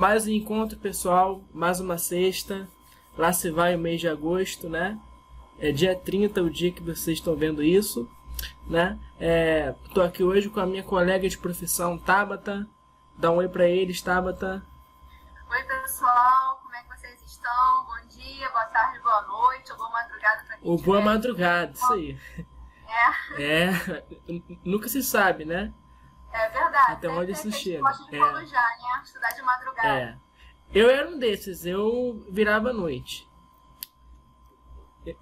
mais um encontro, pessoal, mais uma sexta. Lá se vai o mês de agosto, né? É dia 30 o dia que vocês estão vendo isso, né? Tô aqui hoje com a minha colega de profissão, Tabata. Dá um oi pra eles, Tabata. Oi, pessoal, como é que vocês estão? Bom dia, boa tarde, boa noite, ou boa madrugada pra quem Boa madrugada, isso aí. Nunca se sabe, né? É verdade. Até onde isso chega. Gosta de forjar, né? Estudar de madrugada. Eu era um desses, eu virava à noite.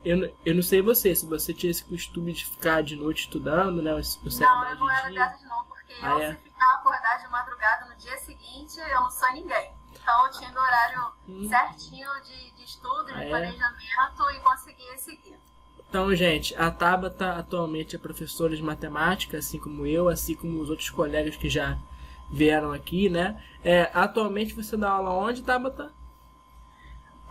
Eu não sei você, se você tinha esse costume de ficar de noite estudando, né? Não, eu não era dessas não, porque se ficar acordar de madrugada no dia seguinte, eu não sou ninguém. Então eu tinha meu horário certinho de estudo, de planejamento e conseguia seguir. Então, gente, a Tabata atualmente é professora de matemática, assim como eu, assim como os outros colegas que já vieram aqui, né? Atualmente você dá aula onde, Tabata?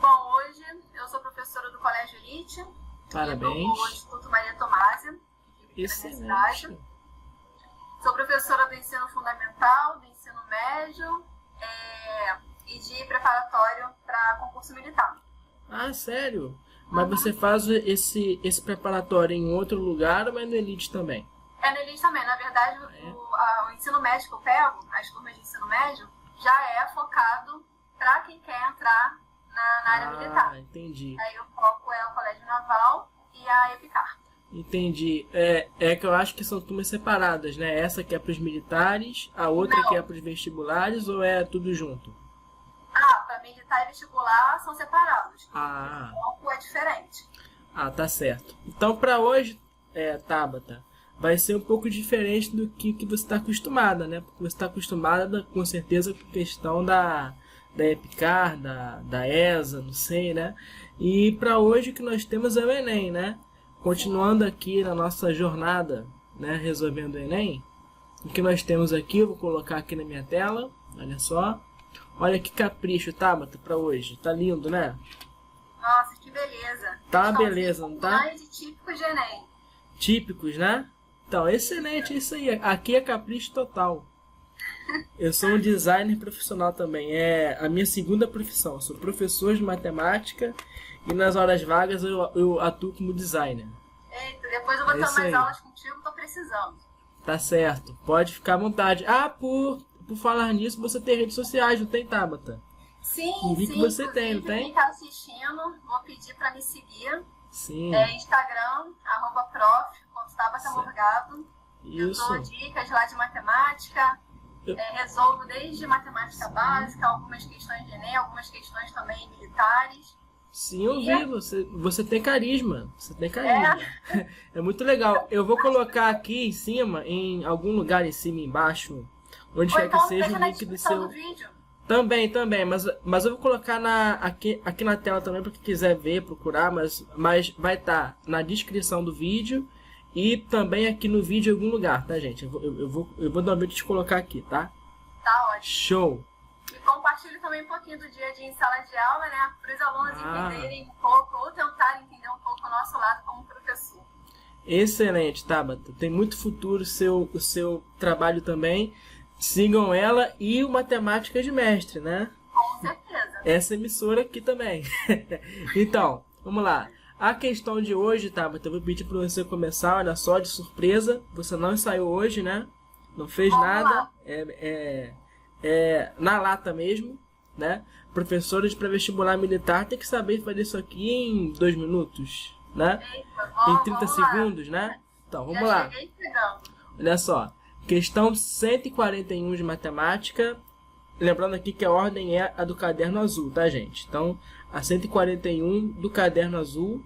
Bom, hoje eu sou professora do Colégio Elite. Parabéns. Do Instituto Maria Tomásia, Excelente. Sou professora do ensino fundamental, do ensino médio e de preparatório para concurso militar. Ah, sério? Mas você faz esse preparatório em outro lugar ou é no Elite também? É no Elite também. Na verdade, o ensino médio que eu pego, as turmas de ensino médio, já é focado para quem quer entrar na área militar. Ah, entendi. Aí o foco é o Colégio Naval e a EPICAR. Entendi. É que eu acho que são turmas separadas, né? Essa que é para os militares, a outra que é para os vestibulares, ou é tudo junto? Para militar e vestibular são separados. O foco é diferente. Ah, tá certo. Então, para hoje, Tabata, vai ser um pouco diferente do que você está acostumada, né? Porque você está acostumada, com certeza, com a questão da EPICAR, da ESA, não sei, né? E para hoje o que nós temos é o Enem, né? Continuando aqui na nossa jornada, né? Resolvendo o Enem, o que nós temos aqui, eu vou colocar aqui na minha tela, olha só. Olha que capricho, Tabata, para hoje. Tá lindo, né? Nossa, que beleza. Tá uma beleza, não tá? Mais típicos de Enem. Típicos, né? Então, excelente, é isso aí. Aqui é capricho total. Eu sou um designer profissional também. É a minha segunda profissão. Eu sou professor de matemática e nas horas vagas eu atuo como designer. Eita, depois eu vou ter mais aulas contigo, tô precisando. Tá certo. Pode ficar à vontade. Por falar nisso, você tem redes sociais, não tem, Tabata? Sim, vi que você tem, não tem? Quem tá assistindo, vou pedir para me seguir. Sim. Instagram, @prof.tabatamorgado. Eu dou dicas lá de matemática. Resolvo desde matemática básica, algumas questões de Enem, algumas questões também militares. Sim, eu vi. Você tem carisma. Você tem carisma. É muito legal. Eu vou colocar aqui em cima, em algum lugar em cima e embaixo, onde quer que seja o link do seu vídeo. Também, mas eu vou colocar aqui na tela também para quem quiser ver, procurar, mas vai estar na descrição do vídeo e também aqui no vídeo em algum lugar, tá, gente? Eu vou dar um jeito de colocar aqui, tá? Tá ótimo. Show! E compartilhe também um pouquinho do dia a dia em sala de aula, né? Para os alunos entenderem um pouco ou tentarem entender um pouco o nosso lado como professor. Excelente, Tabata. Tem muito futuro o seu trabalho também. Sigam ela e o Matemática de Mestre, né? Com certeza. Essa emissora aqui também. Então, vamos lá. A questão de hoje, Tabata, eu vou pedir para você começar, olha só, de surpresa. Você não ensaiou hoje, né? Não fez nada. Na lata mesmo, né? Professora de pré-vestibular militar tem que saber fazer isso aqui em 2 minutos, né? Em 30 segundos, né? Então, vamos lá. Olha só. Questão 141 de matemática. Lembrando aqui que a ordem é a do caderno azul, tá, gente? Então, a 141 do caderno azul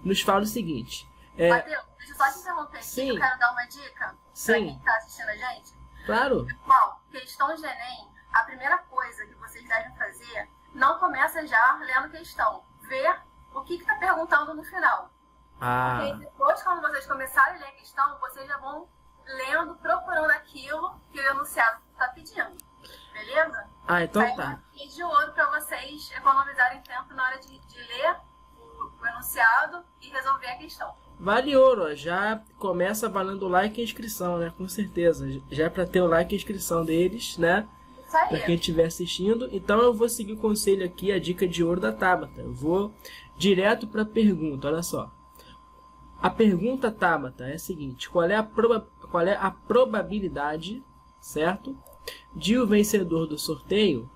nos fala o seguinte. Mateus, deixa eu só te interromper aqui. Sim. Eu quero dar uma dica para quem está assistindo a gente. Claro. Pessoal, questão de Enem, a primeira coisa que vocês devem fazer, não começa já lendo questão. Ver o que está perguntando no final. Porque depois, quando vocês começarem a ler a questão, vocês já vão lendo, procurando aquilo que o enunciado está pedindo. Beleza? Então tá. E de ouro para vocês economizarem tempo na hora de ler o enunciado e resolver a questão. Vale ouro, ó. Já começa valendo o like e a inscrição, né? Com certeza. Já é para ter o like e a inscrição deles, né? Isso Isso aí. Para quem estiver assistindo. Então eu vou seguir o conselho aqui, a dica de ouro da Tabata. Eu vou direto para a pergunta, olha só. A pergunta, Tabata, é a seguinte: qual é a probabilidade, certo, de o vencedor do sorteio,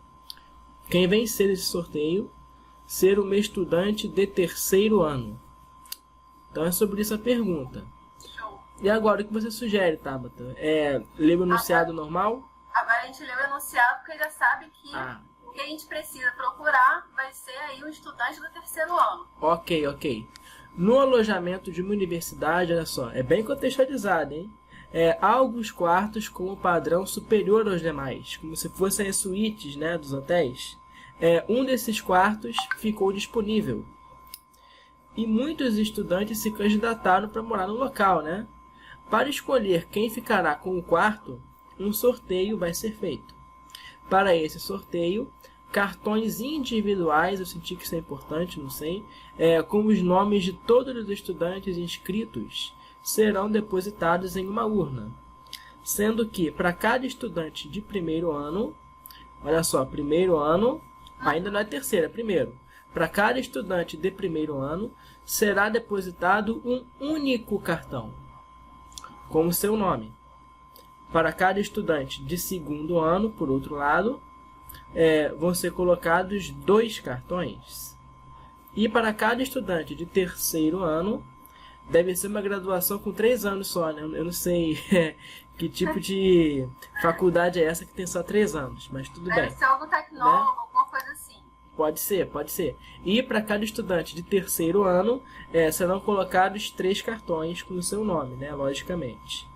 quem vencer esse sorteio, ser uma estudante de terceiro ano? Então é sobre isso a pergunta. Show. E agora, o que você sugere, Tabata? Ler o enunciado normal? Agora a gente lê o enunciado porque já sabe que o que a gente precisa procurar vai ser aí um estudante do terceiro ano. Ok. No alojamento de uma universidade, olha só, é bem contextualizado, hein? Há alguns quartos com um padrão superior aos demais, como se fossem as suítes, né, dos hotéis. Um desses quartos ficou disponível. E muitos estudantes se candidataram para morar no local, né? Para escolher quem ficará com o quarto, um sorteio vai ser feito. Para esse sorteio, cartões individuais, eu senti que isso é importante, não sei, com os nomes de todos os estudantes inscritos, serão depositados em uma urna. Sendo que, para cada estudante de primeiro ano, olha só, primeiro ano, ainda não é terceiro, é primeiro. Para cada estudante de primeiro ano, será depositado um único cartão, com o seu nome. Para cada estudante de segundo ano, por outro lado, vão ser colocados 2 cartões. E para cada estudante de terceiro ano, deve ser uma graduação com 3 anos só, né? Eu não sei que tipo de faculdade é essa que tem só 3 anos, mas tudo bem. Deve ser algo tecnólogo, né? Alguma coisa assim. Pode ser. E para cada estudante de terceiro ano, serão colocados 3 cartões com o seu nome, né? Logicamente.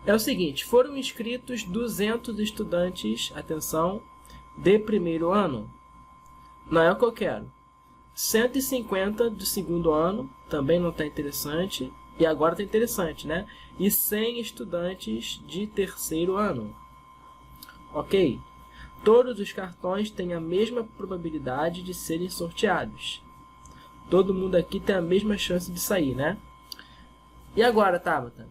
É o seguinte, foram inscritos 200 estudantes, atenção, de primeiro ano. Não é o que eu quero. 150 do segundo ano, também não está interessante. E agora está interessante, né? E 100 estudantes de terceiro ano. Ok? Todos os cartões têm a mesma probabilidade de serem sorteados. Todo mundo aqui tem a mesma chance de sair, né? E agora, Tabata?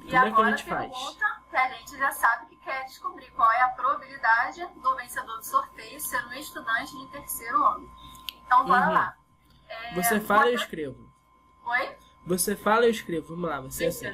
Como é que a gente faz? Que a gente já sabe que quer descobrir qual é a probabilidade do vencedor do sorteio ser um estudante de terceiro ano. Então, bora lá. Você fala e eu escrevo. Oi? Você fala e eu escrevo. Vamos lá, você assim.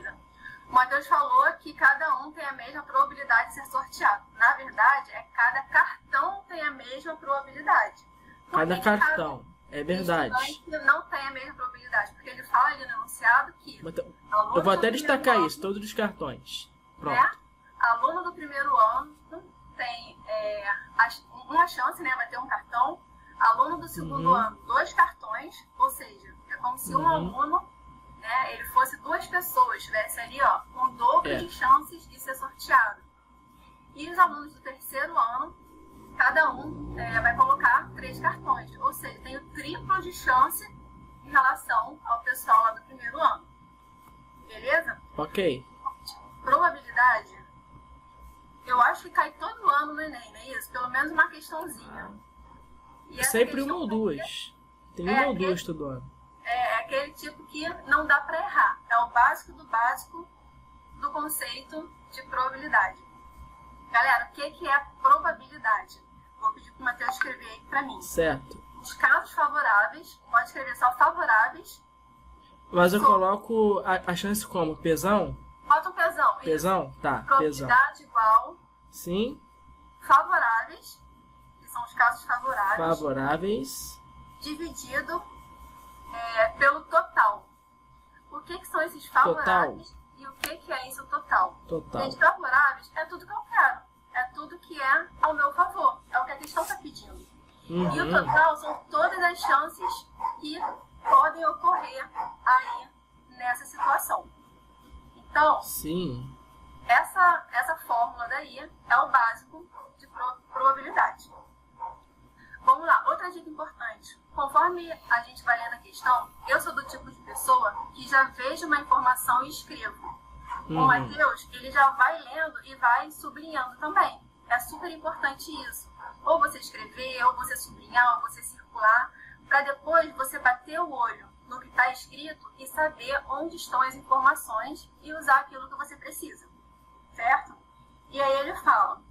O Matheus falou que cada um tem a mesma probabilidade de ser sorteado. Na verdade, cada cartão tem a mesma probabilidade. Cada cartão, é verdade. Não tem a mesma probabilidade, porque ele fala ali no enunciado que... Eu vou até destacar isso, todos os cartões. Pronto. Aluno do primeiro ano tem uma chance, né? Vai ter um cartão. Aluno do segundo ano, 2 cartões. Ou seja, é como se um aluno, né, ele fosse 2 pessoas, estivesse ali, ó, com o dobro de chances de ser sorteado. E os alunos do terceiro ano, cada um vai colocar 3 cartões. Ou seja, tem o triplo de chance em relação ao pessoal lá do primeiro ano. Beleza? Ok. Probabilidade, eu acho que cai todo ano no Enem, não é isso? Pelo menos uma questãozinha. E sempre uma ou duas. Tem uma ou duas todo ano. É aquele tipo que não dá para errar. É o básico do conceito de probabilidade. Galera, o que é probabilidade? Vou pedir para o Matheus escrever aí para mim. Certo. Os casos favoráveis, pode escrever só favoráveis. Mas eu coloco a chance como? Pesão? Bota um pesão. Pesão? Isso. Tá, probabilidade pesão. Igual. Sim. Favoráveis, que são os casos favoráveis. Favoráveis. Dividido pelo total. O que são esses favoráveis? Total. E o que é isso total? Total. Gente, favoráveis é tudo que eu quero. É tudo que é ao meu favor. É o que a questão está pedindo. E o total são todas as chances que podem ocorrer aí nessa situação. Então, sim, essa fórmula daí é o básico de probabilidade. Vamos lá, outra dica importante. Conforme a gente vai lendo a questão, eu sou do tipo de pessoa que já vejo uma informação e escrevo. O Matheus, ele já vai lendo e vai sublinhando também. É super importante isso. Ou você escrever, ou você sublinhar, ou você circular, para depois você bater o olho no que está escrito e saber onde estão as informações e usar aquilo que você precisa. Certo? E aí ele fala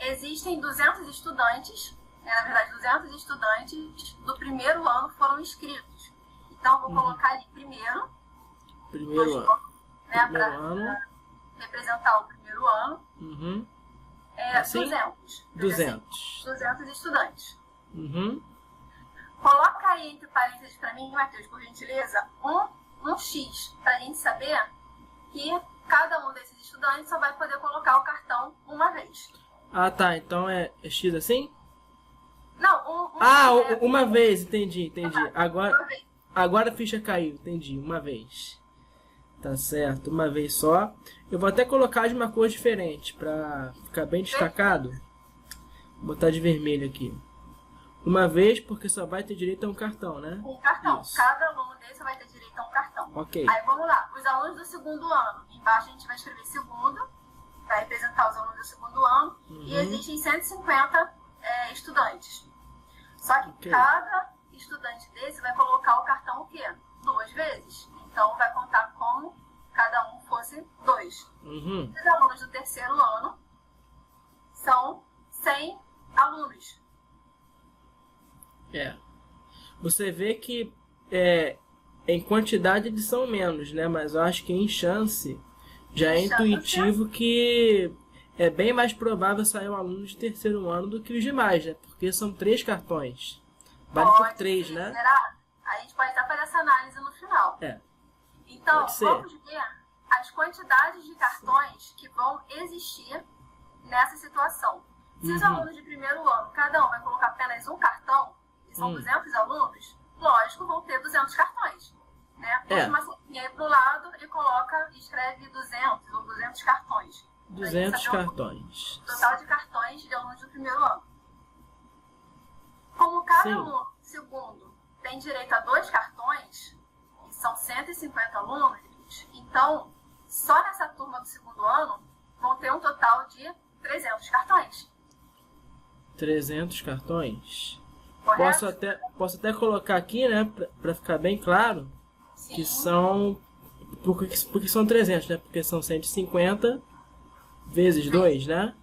existem 200 estudantes, na verdade 200 estudantes do primeiro ano foram inscritos. Então, vou colocar ali primeiro ano, né, para representar o primeiro ano. Assim? 200 estudantes. Uhum. Coloca aí entre parênteses para mim, Matheus, por gentileza, um X, para a gente saber que cada um desses estudantes só vai poder colocar o cartão uma vez. Ah, tá. Então é X assim? Não, uma vez, entendi. Agora a ficha caiu, entendi. Uma vez. Tá certo, uma vez só. Eu vou até colocar de uma cor diferente, pra ficar bem destacado. Vou botar de vermelho aqui. Uma vez, porque só vai ter direito a um cartão, né? Um cartão. Isso. Cada aluno desse vai ter direito a um cartão. Ok. Aí vamos lá. Os alunos do segundo ano. Embaixo a gente vai escrever segundo, para representar os alunos do segundo ano. E existem 150 estudantes. Só que cada estudante desse vai colocar o cartão o quê? 2 vezes. Então, vai contar como cada um fosse 2. Os alunos do terceiro ano são 100 alunos. Você vê que em quantidade eles são menos, né? Mas eu acho que em chance já é intuitivo que é bem mais provável sair um aluno de terceiro ano do que os demais, né? Porque são 3 cartões. Vale por 3, né? Será? A gente pode até fazer essa análise no final. Então, vamos ver as quantidades de cartões que vão existir nessa situação. Se os alunos de primeiro ano, cada um vai colocar apenas um cartão, e são 200 alunos, lógico, vão ter 200 cartões. Né? Puxa uma setinha aí pro lado e escreve 200 ou 200 cartões. 200 cartões. Total de cartões de alunos do primeiro ano. Como cada aluno segundo tem direito a 2 cartões, que são 150 alunos, então, só nessa turma do segundo ano, vão ter um total de 300 cartões. 300 cartões? Correto? Posso até colocar aqui, né, para ficar bem claro, que são... Porque são 300, né? Porque são 150 vezes 2, né?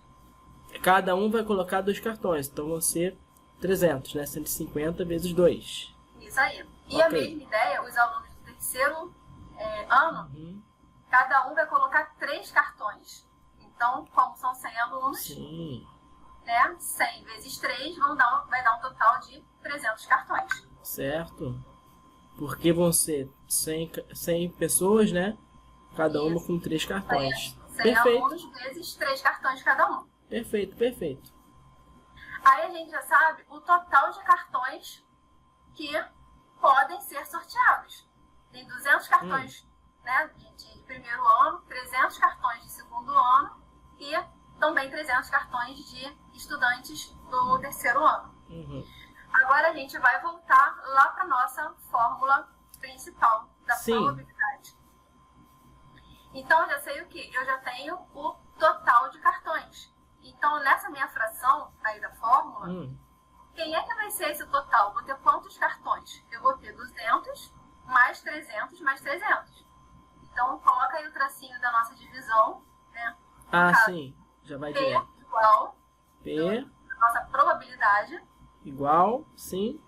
Cada um vai colocar 2 cartões, então vão ser 300, né? 150 vezes 2. Isso aí. E a mesma ideia, os alunos do terceiro ano, cada um vai colocar 3 cartões. Então, como são 100 alunos, né? 100 vezes 3 vai dar um total de 300 cartões. Certo. Porque vão ser 100 pessoas, né? Cada uma com 3 cartões. 100 alunos vezes 3 cartões cada um. Perfeito. Aí a gente já sabe o total de cartões que podem ser sorteados. Tem 200 cartões né, de primeiro ano, 300 cartões de segundo ano e também 300 cartões de estudantes do terceiro ano. Agora a gente vai voltar lá para a nossa fórmula principal da probabilidade. Então, eu já sei o que? Eu já tenho o total de cartões. Então, nessa minha fração aí da fórmula, quem é que vai ser esse total? Vou ter quantos cartões? Eu vou ter 200 mais 300 mais 300. Então, coloca aí o tracinho da nossa divisão. Né? Sim. Já vai direto. Igual. P. Nossa probabilidade. Igual, sim.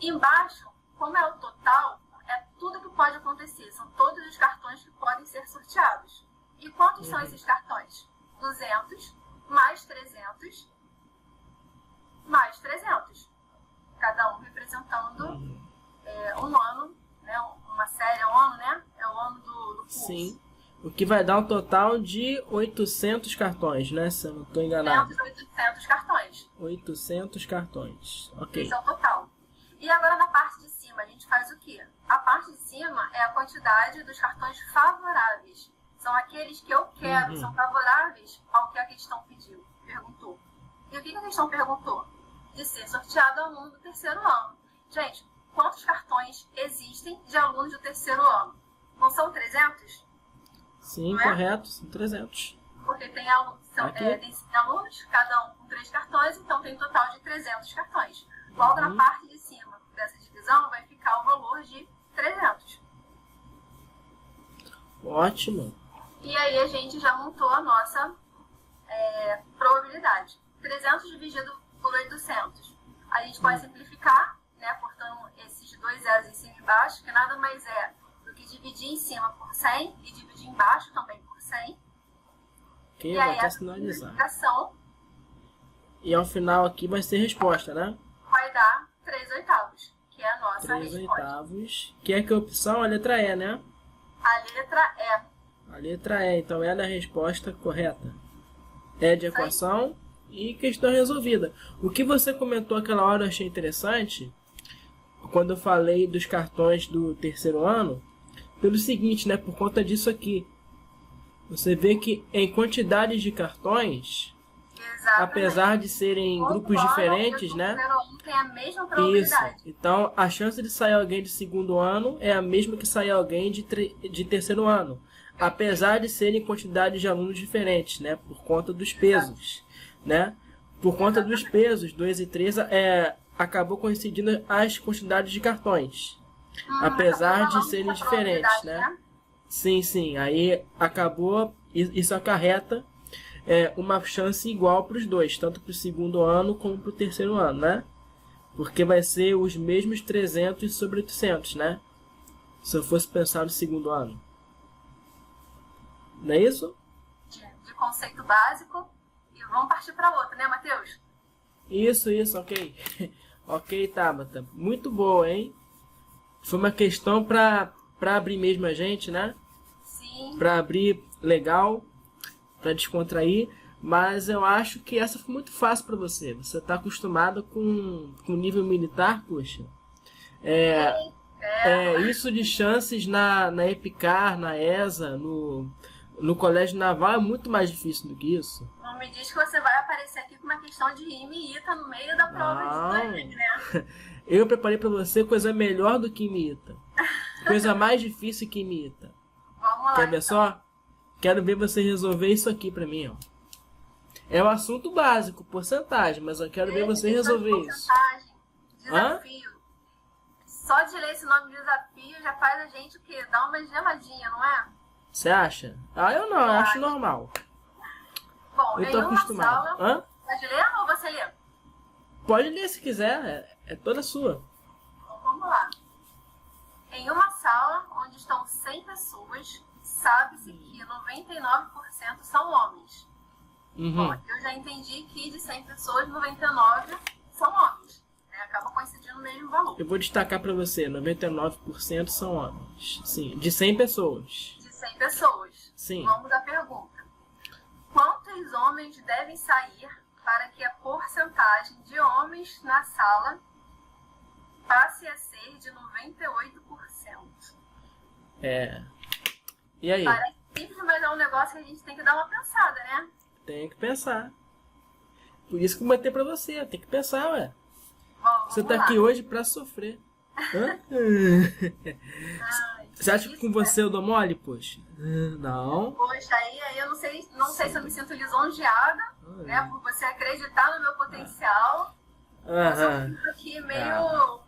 Embaixo, como é o total, é tudo que pode acontecer. São todos os cartões que podem ser sorteados. E quantos são esses cartões? 200 mais 300 mais 300. Cada um representando um ano, né? Uma série, um ano, né? É o ano do curso. Sim. O que vai dar um total de 800 cartões, né? Se eu não estou enganado. 800 cartões. 800 cartões. Ok. Esse é o total. E agora na parte de cima, a gente faz o quê? A parte de cima é a quantidade dos cartões favoráveis. São aqueles que eu quero, são favoráveis ao que a questão perguntou. E o que a questão perguntou? De ser sorteado aluno do terceiro ano. Gente, quantos cartões existem de alunos do terceiro ano? Não são 300? Sim, não correto, são 300. Porque tem alunos, tem 5 alunos, cada um com 3 cartões, então tem um total de 300 cartões. Logo na parte de cima dessa divisão vai ficar o valor de 300. Ótimo. E aí a gente já montou a nossa probabilidade. 300 dividido por 800. A gente pode simplificar, né, cortando esses dois zeros em cima e embaixo, que nada mais é do que dividir em cima por 100 e dividir embaixo também por 100. Ok, e vou aí até a sinalizar. simplificação E ao final aqui vai ser resposta, né? vai dar 3/8, que é a nossa 3/8, que é que a opção? A letra E, né? A letra E. A letra E, então ela é a resposta correta. É de equação e questão resolvida. O que você comentou aquela hora eu achei interessante, quando eu falei dos cartões do terceiro ano, pelo seguinte, né? Por conta disso aqui. Você vê que em quantidades de cartões, Exatamente. apesar de serem grupos diferentes, né? Tem a mesma probabilidade. Isso. Então, a chance de sair alguém de segundo ano é a mesma que sair alguém de terceiro ano. Apesar de serem quantidades de alunos diferentes, né? Por conta dos pesos, né? Por conta dos pesos, 2 e 3, acabou coincidindo as quantidades de cartões. Apesar de serem diferentes, né? Sim, sim. Aí acabou, isso acarreta uma chance igual para os dois, tanto para o segundo ano como para o terceiro ano, né? Porque vai ser os mesmos 300 sobre 800, né? Se eu fosse pensar no segundo ano. Não é isso? De conceito básico. E vamos partir para outro, né, Matheus? Isso, ok. Ok, Tabata. Muito boa, hein? Foi uma questão para abrir mesmo a gente, né? Sim. Para abrir legal, para descontrair. Mas eu acho que essa foi muito fácil para você. Você está acostumado com nível militar, poxa. Isso de chances na EPICAR, na ESA, no colégio naval é muito mais difícil do que isso. Não me diz que você vai aparecer aqui com uma questão de rima e ita no meio da prova de Enem, né? Eu preparei para você coisa melhor do que imita. Coisa mais difícil que imita. Vamos lá. Quer ver só? Quero ver você resolver isso aqui para mim, ó. É um assunto básico, porcentagem, mas eu quero ver você resolver isso. Desafio. Só de ler esse nome de desafio já faz a gente o quê? Dar uma geladinha, não é? Você acha? Eu não, eu acho normal. Bom, eu tô acostumado. Sala, pode ler ou você lê? Pode ler se quiser, é toda sua. Então vamos lá. Em uma sala onde estão 100 pessoas, sabe-se que 99% são homens. Bom, eu já entendi que de 100 pessoas, 99 são homens. Né? Acaba coincidindo no mesmo valor. Eu vou destacar para você, 99% são homens. Sim, de 100 pessoas. 100 pessoas. Sim. Vamos à pergunta. Quantos homens devem sair para que a porcentagem de homens na sala passe a ser de 98%? E aí? Parece simples, mas é um negócio que a gente tem que dar uma pensada, né? Tem que pensar. Por isso que eu botei pra você, tem que pensar, ué. Bom, você tá aqui hoje pra sofrer. Você acha que com você eu dou mole, poxa? Não. Poxa, aí eu não sei se eu me sinto lisonjeada, né? Por você acreditar no meu potencial. Mas eu fico aqui meio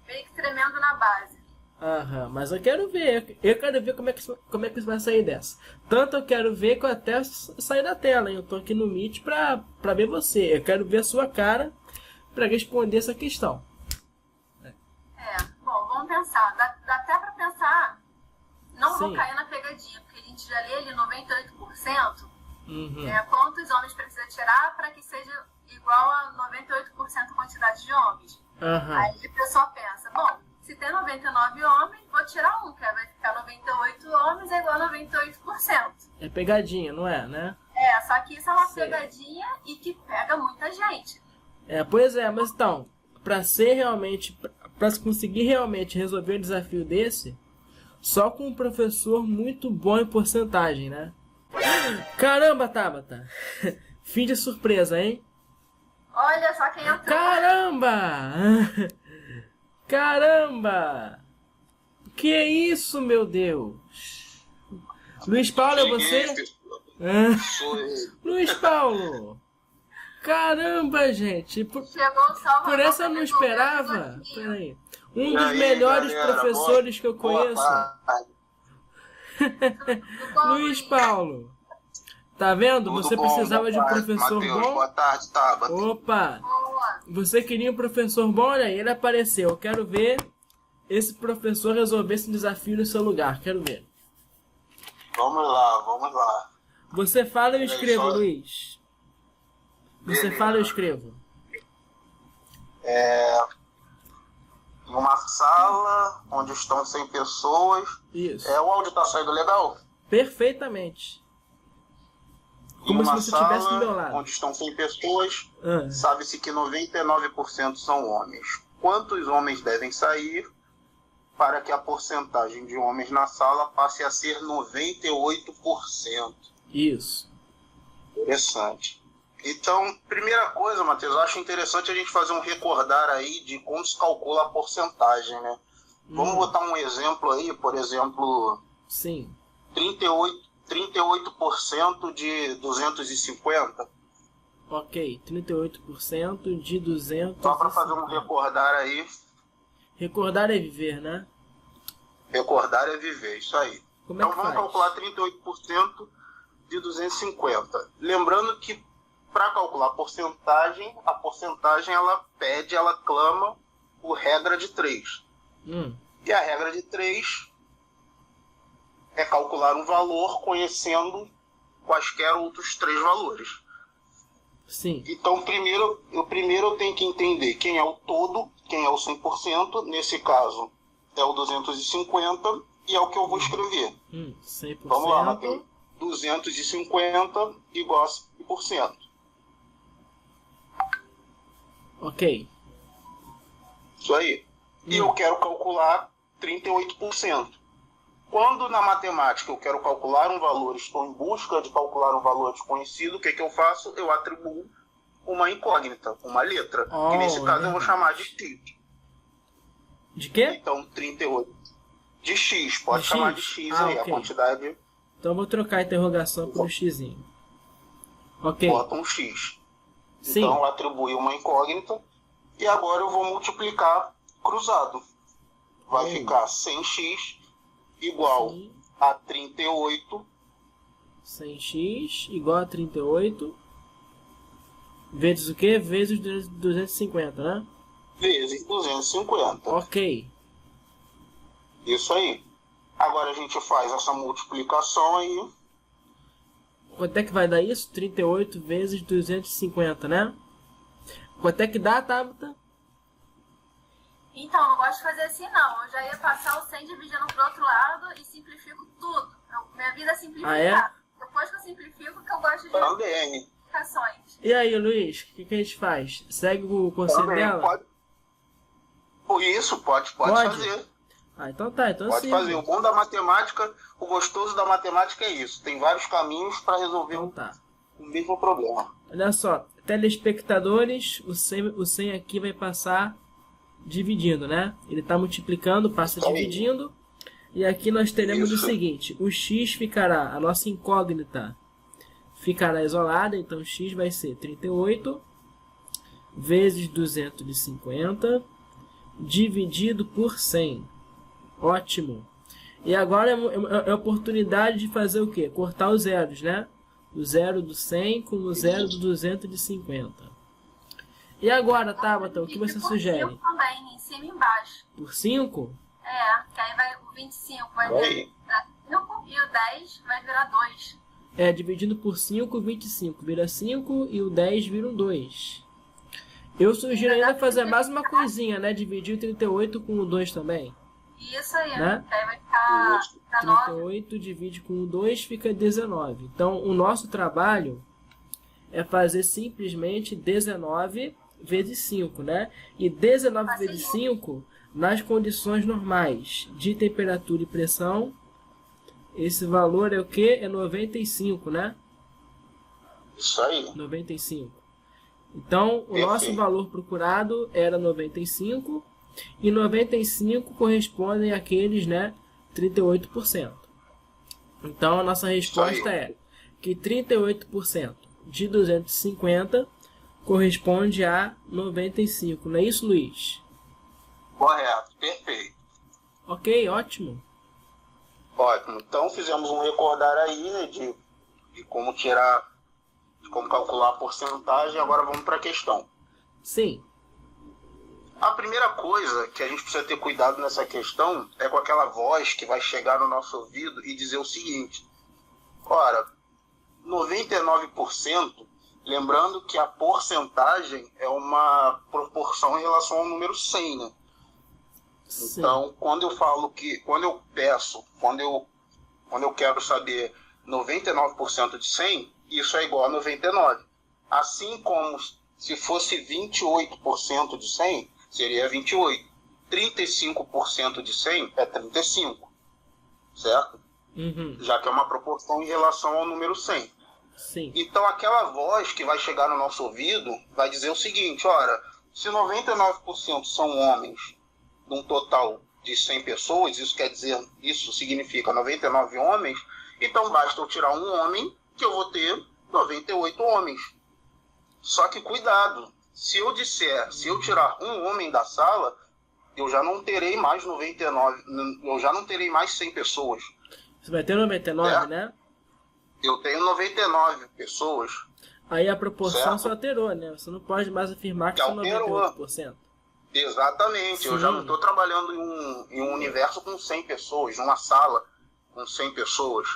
que tremendo na base. Mas eu quero ver. Eu quero ver como é que você vai sair dessa. Tanto eu quero ver que eu até sair da tela, hein? Eu tô aqui no Meet pra ver você. Eu quero ver a sua cara pra responder essa questão. Bom, vamos pensar. Dá até pra pensar. Não Sim. vou cair na pegadinha, porque a gente já lê ali 98%. Uhum. Quantos homens precisa tirar para que seja igual a 98% quantidade de homens? Uhum. Aí a pessoa pensa, bom, se tem 99 homens, vou tirar um, que vai ficar 98 homens é igual a 98%. É pegadinha, não é, né? Só que isso é uma pegadinha e que pega muita gente. Pois é, mas então, para conseguir realmente resolver um desafio desse, só com um professor muito bom em porcentagem, né? Caramba, Tabata! Fim de surpresa, hein? Olha só quem entrou. Caramba! Caramba! Que é isso, meu Deus? Luiz Paulo, é você? Luiz Paulo! Caramba, gente! Por essa eu não esperava. Peraí. Um dos melhores professores que eu conheço. Luiz Paulo. Tá vendo? Tudo Você bom, precisava de um professor Matheus, bom. Boa tarde, Tabata. Opa! Boa. Você queria um professor bom? Olha aí, ele apareceu. Eu quero ver esse professor resolver esse desafio no seu lugar. Quero ver. Vamos lá, vamos lá. Você fala e eu escrevo, só- Luiz. Você Beleza. fala e eu escrevo. Em uma sala onde estão 100 pessoas. Isso. O áudio tá saindo legal? Perfeitamente. Como Em se uma você estivesse do meu sala lado. onde estão 100 pessoas, Ah, sabe-se que 99% são homens. Quantos homens devem sair para que a porcentagem de homens na sala passe a ser 98%? isso. Interessante. Então, primeira coisa, Matheus, eu acho interessante a gente fazer um recordar aí de como se calcula a porcentagem, né? Vamos botar um exemplo aí, por exemplo, Sim. 38% de 250. Ok. 38% de 200. Só para fazer um recordar aí. Recordar é viver, né? Recordar é viver, isso aí. Como é Então que vamos faz? calcular 38% de 250. Lembrando que para calcular a porcentagem ela clama por regra de 3. E a regra de 3 é calcular um valor conhecendo quaisquer outros 3 valores. Sim. Então, primeiro eu tenho que entender quem é o todo, quem é o 100%, nesse caso é o 250, e é o que eu vou escrever. 100%. Vamos lá, Matheus. 250 igual a 100%. Ok. Isso aí. E eu quero calcular 38%. Quando na matemática eu quero calcular um valor, estou em busca de calcular um valor desconhecido, o que eu faço? Eu atribuo uma incógnita, uma letra, que nesse caso eu vou chamar de x. De quê? Então, 38 de x, pode De chamar x? de x Ok. aí, a quantidade, Então eu vou trocar a interrogação por um xizinho. Ok. bota um x. Sim. Então, eu atribuí uma incógnita e agora eu vou multiplicar cruzado. Vai ficar 100x igual Sim. a 38 100x igual a 38 vezes o quê? Vezes 250, né? vezes 250. Ok. Isso aí. Agora a gente faz essa multiplicação aí. Quanto é que vai dar isso? 38 vezes 250, né? Quanto é que dá, Tabata? Então, não gosto de fazer assim, não. Eu já ia passar o 100 dividindo pro outro lado e simplifico tudo. Minha vida é simplificar. Ah, é? Depois que eu simplifico, que eu gosto de Também. simplificações. E aí, Luiz? O que a gente faz? Segue o conselho Também. dela? Pode. Por isso, pode fazer. Ah, então tá. Então Pode sim. fazer. O bom da matemática, o gostoso da matemática é isso. Tem vários caminhos para resolver Então tá. o mesmo problema. Olha só. Telespectadores, o 100 aqui vai passar dividindo, né? Ele está multiplicando, passa Tá aí. dividindo. E aqui nós teremos Isso. o seguinte. O x ficará, a nossa incógnita ficará isolada. Então x vai ser 38 vezes 250 dividido por 100. Ótimo. E agora é a oportunidade de fazer o quê? Cortar os zeros, né? O zero do 100 com o zero do 250. E agora, Tabata, o que você sugere? Por 5 também, em cima e embaixo. Por 5? Que aí vai o 25 vai Aí. virar 5 e o 10 vai virar 2. É, dividindo por 5, 25 vira 5 e o 10 vira um 2. Eu sugiro ainda fazer mais uma coisinha, né? Dividir o 38 com o 2 também. Isso aí, Né? que aí vai ficar 9. 38 divide com o 2 fica 19. Então, o nosso trabalho é fazer simplesmente 19 vezes 5, né? E 19 vezes 5, nas condições normais de temperatura e pressão, esse valor é o quê? É 95, né? Isso aí. 95. Então, o nosso valor procurado era 95, e 95 correspondem àqueles, né, 38%. Então, a nossa resposta é que 38% de 250 corresponde a 95. Não é isso, Luiz? Correto, perfeito. Ok, ótimo. Ótimo. Então fizemos um recordar aí, né, de de como tirar, de como calcular a porcentagem. Agora vamos para a questão. Sim. A primeira coisa que a gente precisa ter cuidado nessa questão é com aquela voz que vai chegar no nosso ouvido e dizer o seguinte: ora, 99%, lembrando que a porcentagem é uma proporção em relação ao número 100, né? Sim. Então, quando eu quero saber 99% de 100, isso é igual a 99. Assim como se fosse 28% de 100, seria 28. 35% de 100 é 35, certo? Uhum. Já que é uma proporção em relação ao número 100. Sim. Então, aquela voz que vai chegar no nosso ouvido vai dizer o seguinte: ora, se 99% são homens, de um total de 100 pessoas, isso significa 99 homens, então basta eu tirar um homem que eu vou ter 98 homens. Só que cuidado, se eu tirar um homem da sala, eu já não terei mais 99, eu já não terei mais 100 pessoas. Você vai ter 99, né? Eu tenho 99 pessoas. Aí a proporção certo? Só alterou, né? Você não pode mais afirmar que são 98%. Exatamente. Sim. Eu já não estou trabalhando em um universo com 100 pessoas, numa sala com 100 pessoas.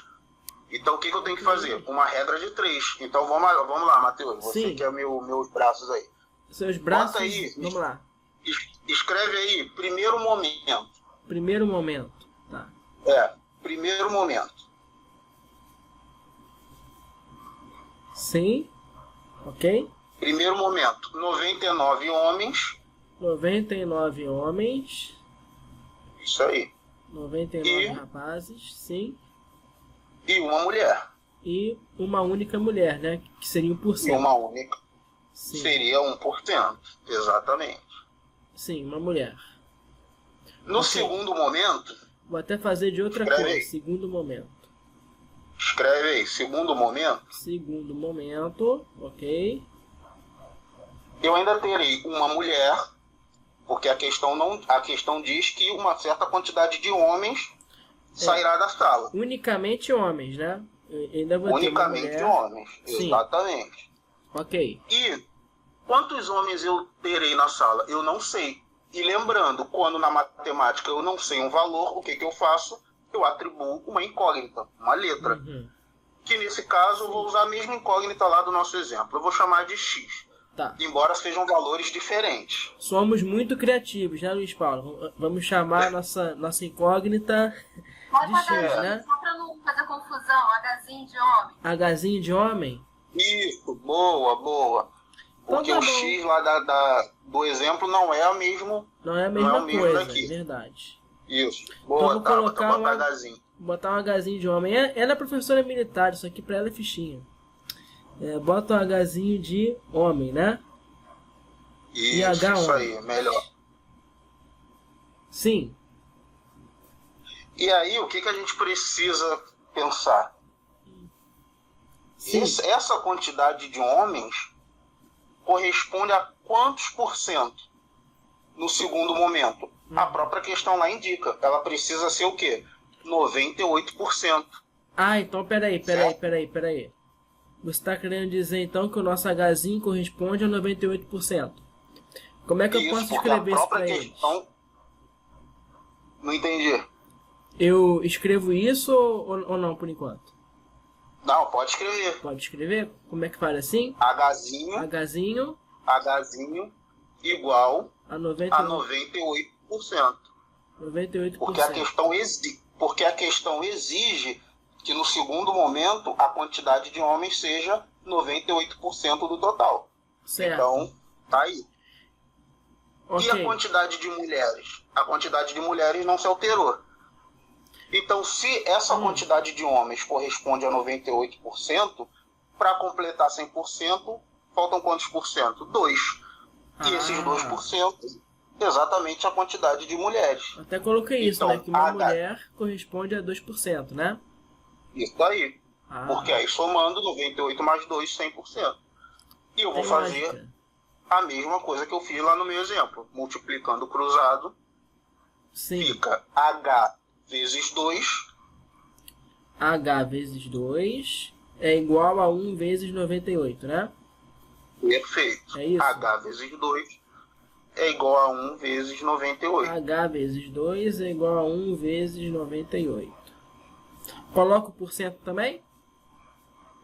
Então, o que eu tenho que fazer? Uma regra de 3. Então, vamos lá, Matheus. Você Sim. que é meus braços aí. Seus braços? Bota aí. Vamos lá. Escreve aí, primeiro momento. Primeiro momento, tá. Primeiro momento. Sim. Ok. Primeiro momento, 99 homens. 99 homens. Isso aí. 99 rapazes, sim. E uma mulher. E uma única mulher, né? Que seria 1%. E uma única. Sim. Seria 1%. Exatamente. Sim, uma mulher. No segundo momento... Vou até fazer de outra coisa. Aí. Segundo momento. Escreve aí. Segundo momento. Segundo momento. Ok. Eu ainda terei uma mulher, porque a questão diz que uma certa quantidade de homens sairá da sala. Unicamente homens, né? Ainda vou unicamente ter uma mulher. Homens, sim. Exatamente. Ok. E quantos homens eu terei na sala? Eu não sei. E lembrando, quando na matemática eu não sei um valor, o que eu faço? Eu atribuo uma incógnita, uma letra. Uhum. Que nesse caso eu vou usar a mesma incógnita lá do nosso exemplo. Eu vou chamar de X. Tá. Embora sejam valores diferentes. Somos muito criativos, né, Luiz Paulo? Vamos chamar nossa incógnita de X, né? Só para não fazer confusão, Hzinho de homem. Hzinho de homem? Isso, boa. Porque então, o X lá do exemplo não é a mesma coisa, daqui. É verdade. Isso, boa, então, vou colocar botar um Hzinho de homem. Ela é professora militar, isso aqui pra ela é fichinha. Bota um Hzinho de homem, né? Isso, e H isso aí, melhor. Sim. E aí, o que a gente precisa pensar? Essa quantidade de homens corresponde a quantos por cento no segundo momento? A própria questão lá indica. Ela precisa ser o quê? 98%. Ah, então peraí. Você está querendo dizer então que o nosso Hzinho corresponde a 98%. Como é que eu posso escrever isso para eles? Não entendi. Eu escrevo isso ou não por enquanto? Não, pode escrever. Pode escrever? Como é que fala assim? Hzinho igual a 98%. 98%. Porque a questão exige que no segundo momento a quantidade de homens seja 98% do total. Certo. Então, tá aí. Okay. E a quantidade de mulheres? A quantidade de mulheres não se alterou. Então, se essa quantidade de homens corresponde a 98%, para completar 100%, faltam quantos por cento? 2. E esses 2%, exatamente a quantidade de mulheres. Até coloquei isso, então, né? Que uma mulher corresponde a 2%, né? Isso aí. Porque aí somando 98 mais 2, 100%. E eu vou fazer a mesma coisa que eu fiz lá no meu exemplo. Multiplicando o cruzado, fica H vezes 2. H vezes 2 é igual a 1 vezes 98, né? Perfeito. É isso? H vezes 2 é igual a 1 vezes 98. H vezes 2 é igual a 1 vezes 98. Coloca o porcento também?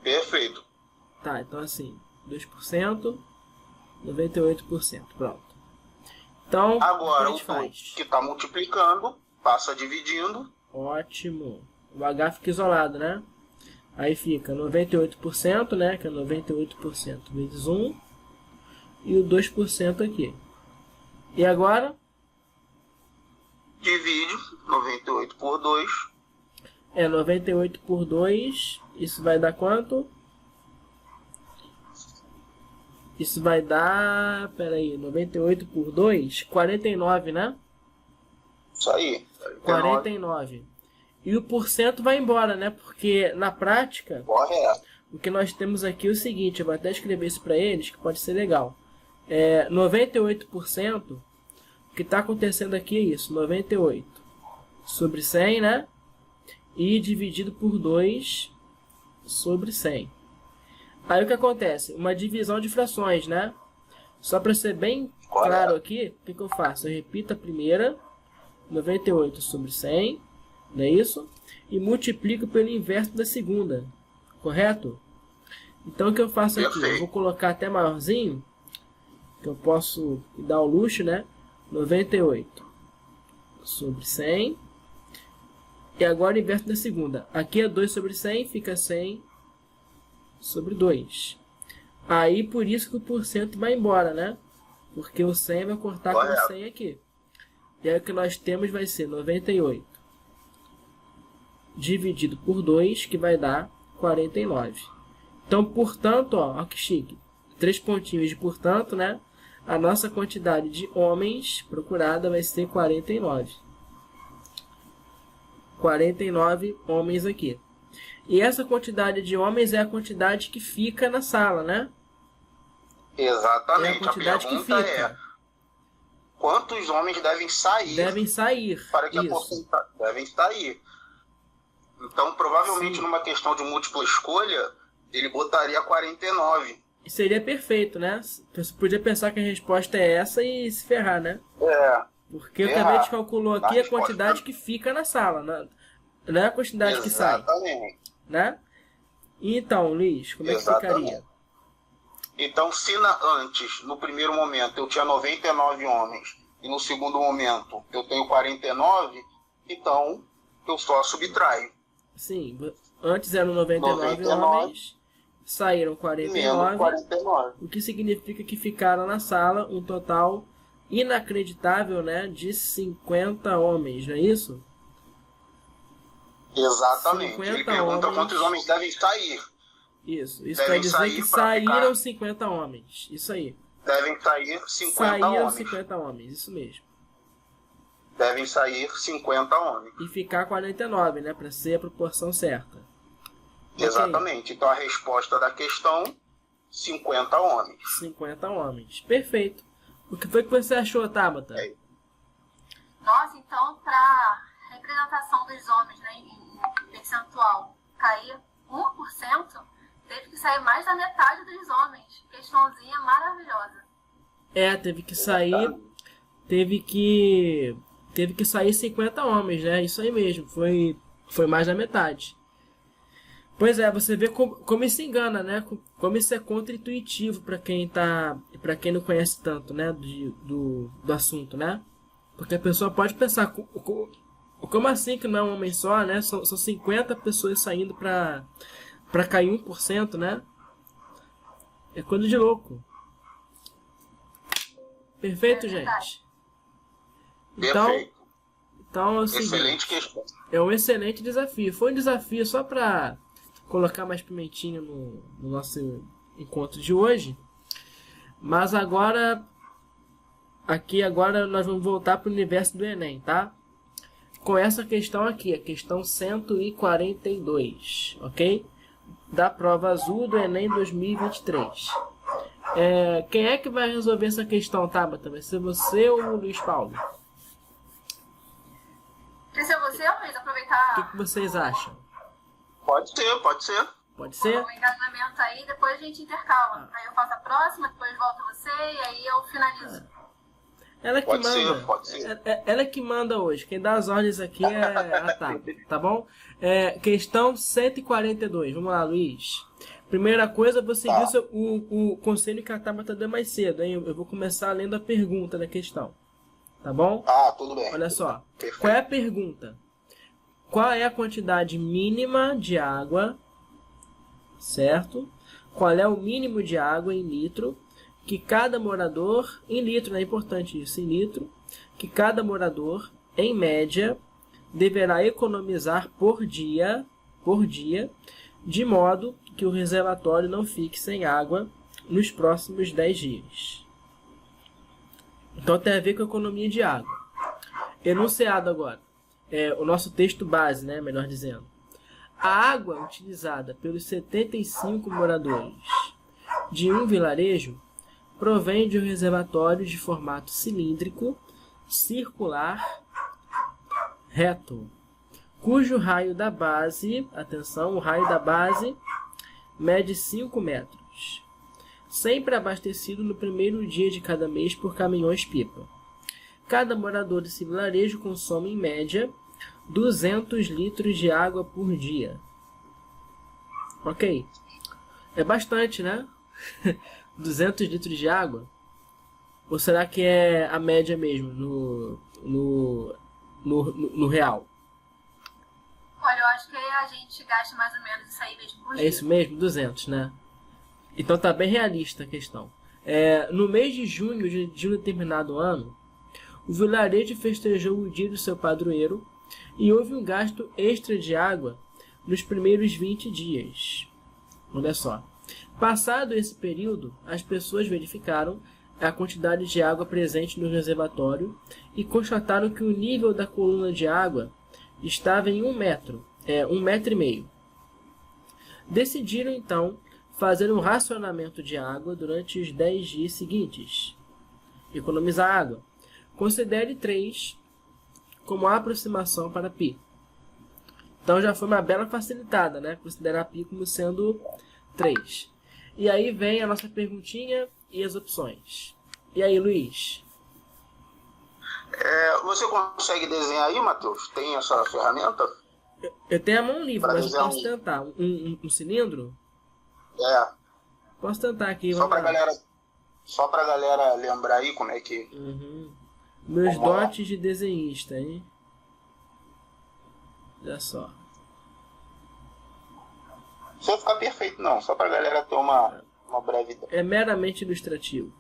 Perfeito. Tá, então assim, 2%, 98%. Pronto. Então, agora, o que a gente faz? Que está multiplicando, passa dividindo. Ótimo. O H fica isolado, né? Aí fica 98%, né? Que é 98% vezes 1. E o 2% aqui. E agora? Divide 98 por 2. 98 por 2. Isso vai dar quanto? Isso vai dar... Peraí, 98 por 2? 49, né? Isso aí. 49. E o porcento vai embora, né? Porque na prática, correto, o que nós temos aqui é o seguinte, eu vou até escrever isso para eles, que pode ser legal. 98%, o que está acontecendo aqui é isso, 98 sobre 100, né? E dividido por 2 sobre 100. Aí o que acontece? Uma divisão de frações, né? Só para ser bem claro aqui, o que eu faço? Eu repito a primeira, 98 sobre 100, não é isso? E multiplico pelo inverso da segunda, correto? Então o que eu faço aqui? Eu vou colocar até maiorzinho, que eu posso dar o luxo, né? 98 sobre 100. E agora o inverso da segunda. Aqui é 2 sobre 100, fica 100 sobre 2. Aí por isso que o porcento vai embora, né? Porque o 100 vai cortar com o 100 aqui. E aí o que nós temos vai ser 98 dividido por 2, que vai dar 49. Então, portanto, ó que chique. 3 pontinhos de portanto, né? A nossa quantidade de homens procurada vai ser 49. 49 homens aqui. E essa quantidade de homens é a quantidade que fica na sala, né? Exatamente. É a quantidade que fica. Quantos homens devem sair? Devem sair. Para que a porcentagem devem sair. Então, provavelmente, numa questão de múltipla escolha, ele botaria 49. E seria perfeito, né? Você podia pensar que a resposta é essa e se ferrar, né? Porque o que a gente calculou aqui é a quantidade que fica na sala, né? Não é a quantidade que sai. Né? Então, Luiz, como é que ficaria? Então, se antes, no primeiro momento, eu tinha 99 homens, e no segundo momento eu tenho 49, então eu só subtraio. Sim, antes eram 99 homens, saíram 49, o que significa que ficaram na sala um total inacreditável, né, de 50 homens, não é isso? Exatamente. Ele pergunta quantos homens devem sair. Isso quer dizer que saíram 50 homens. Isso aí. Devem sair 50 homens. 50 homens, isso mesmo. Devem sair 50 homens. E ficar 49, né? Para ser a proporção certa. Exatamente. Okay. Então a resposta da questão, 50 homens. 50 homens. Perfeito. O que foi que você achou, Tabata? Nossa, então para representação dos homens, né, em percentual cair 1%, teve que sair mais da metade dos homens. Questãozinha maravilhosa. Teve que sair. Teve que sair 50 homens, né? Isso aí mesmo. Foi mais da metade. Pois é, você vê como isso engana, né? Como isso é contra-intuitivo para quem não conhece tanto, né? Do assunto, né? Porque a pessoa pode pensar, como assim que não é um homem só, né? São 50 pessoas saindo para cair 1%, né? É coisa de louco. Perfeito, gente? Então é o seguinte, excelente questão. É um excelente desafio. Foi um desafio só para colocar mais pimentinha no nosso encontro de hoje. Mas agora nós vamos voltar para o universo do Enem, tá? Com essa questão aqui, a questão 142, ok? Da prova azul do Enem 2023. Quem é que vai resolver essa questão, Tabata? Vai ser você ou o Luiz Paulo? Vai ser você, Luiz? Aproveitar. O que vocês acham? Pode ser. Pode ser? Um engajamento aí, depois a gente intercala. Aí eu faço a próxima, depois volto você e aí eu finalizo. Ela que manda. Pode ser. Ela que manda hoje. Quem dá as ordens aqui é a Tabata, tá bom? Questão 142. Vamos lá, Luiz. Primeira coisa, vou seguir o conselho que a Tabata deu mais cedo, hein? Eu vou começar lendo a pergunta da questão. Tá bom? Tudo bem. Olha só. Perfeito. Qual é a pergunta? Qual é a quantidade mínima de água, certo? Qual é o mínimo de água em litro que cada morador, em litro, é importante isso, em litro, que cada morador, em média, deverá economizar por dia, de modo que o reservatório não fique sem água nos próximos 10 dias. Então tem a ver com a economia de água. Enunciado agora. O nosso texto base, né, melhor dizendo. A água utilizada pelos 75 moradores de um vilarejo provém de um reservatório de formato cilíndrico, circular, reto, cujo raio da base, atenção, o raio da base mede 5 metros, sempre abastecido no primeiro dia de cada mês por caminhões-pipa. Cada morador desse vilarejo consome, em média, 200 litros de água por dia. Ok. É bastante, né? 200 litros de água? Ou será que é a média mesmo, no real? Olha, eu acho que a gente gasta mais ou menos isso aí mesmo por dia. É isso mesmo? 200, né? Então tá bem realista a questão. No mês de junho de um determinado ano, o vilarejo festejou o dia do seu padroeiro e houve um gasto extra de água nos primeiros 20 dias. Olha só. Passado esse período, as pessoas verificaram a quantidade de água presente no reservatório e constataram que o nível da coluna de água estava em 1 metro, 1,5 metro. Decidiram, então, fazer um racionamento de água durante os 10 dias seguintes. Economizar água. Considere 3 como a aproximação para π. Então já foi uma bela facilitada, né? Considerar π como sendo 3. E aí vem a nossa perguntinha e as opções. E aí, Luiz? Você consegue desenhar aí, Matheus? Tem essa ferramenta? Eu tenho a mão livre, mas eu posso tentar. Um cilindro? Posso tentar aqui. Só pra galera lembrar aí como é que... Meus dotes de desenhista, hein? Olha só. Não precisa ficar perfeito, não. Só pra galera ter uma breve ideia. É meramente ilustrativo.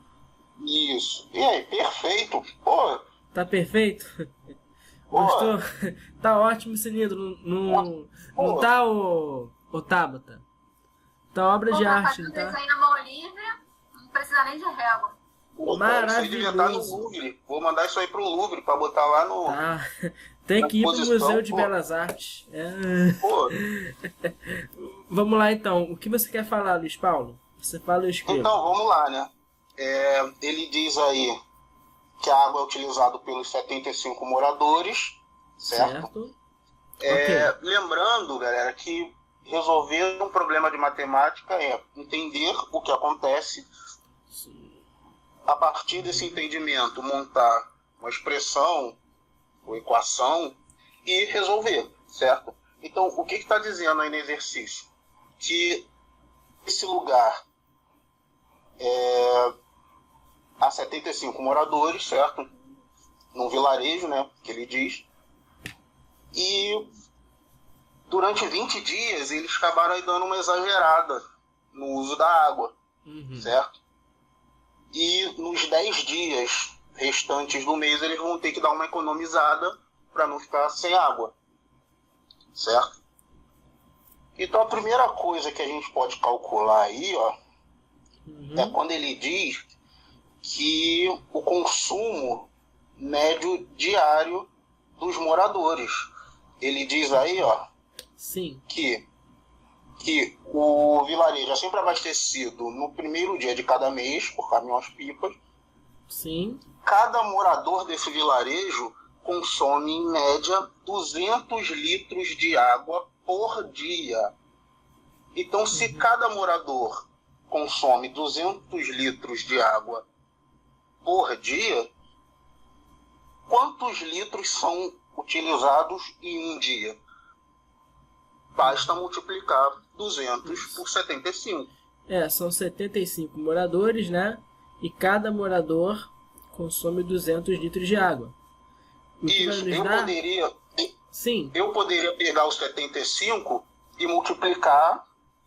Isso. E aí, perfeito. Pô. Tá perfeito? Gostou? Tá ótimo esse cilindro. Não tá, o Tabata? Tá obra de arte, não tá? Desenho na mão livre, não precisa nem de régua. Maravilhoso. Isso devia estar no Louvre. Vou mandar isso aí pro Louvre pra botar lá no... Tem que ir pro Museu de Belas Artes. Vamos lá, então. O que você quer falar, Luiz Paulo? Você fala e eu escrevo. Então, vamos lá, né? Ele diz aí que a água é utilizada pelos 75 moradores, certo? Okay. Lembrando, galera, que resolver um problema de matemática é entender o que acontece. Sim. A partir desse entendimento, montar uma expressão ou equação e resolver, certo? Então, o que está dizendo aí no exercício? Que esse lugar há 75 moradores, certo? Num vilarejo, né? Que ele diz. E durante 20 dias eles acabaram aí dando uma exagerada no uso da água, certo? E nos 10 dias restantes do mês eles vão ter que dar uma economizada para não ficar sem água, certo? Então a primeira coisa que a gente pode calcular aí, é quando ele diz que o consumo médio diário dos moradores. Ele diz aí, Sim. que o vilarejo é sempre abastecido no primeiro dia de cada mês por caminhões-pipas. Sim. Cada morador desse vilarejo consome, em média, 200 litros de água por dia. Então, se cada morador consome 200 litros de água por dia, quantos litros são utilizados em um dia? Basta multiplicar 200 por 75. São 75 moradores, né? E cada morador consome 200 litros de água. Isso, eu poderia pegar os 75 e multiplicar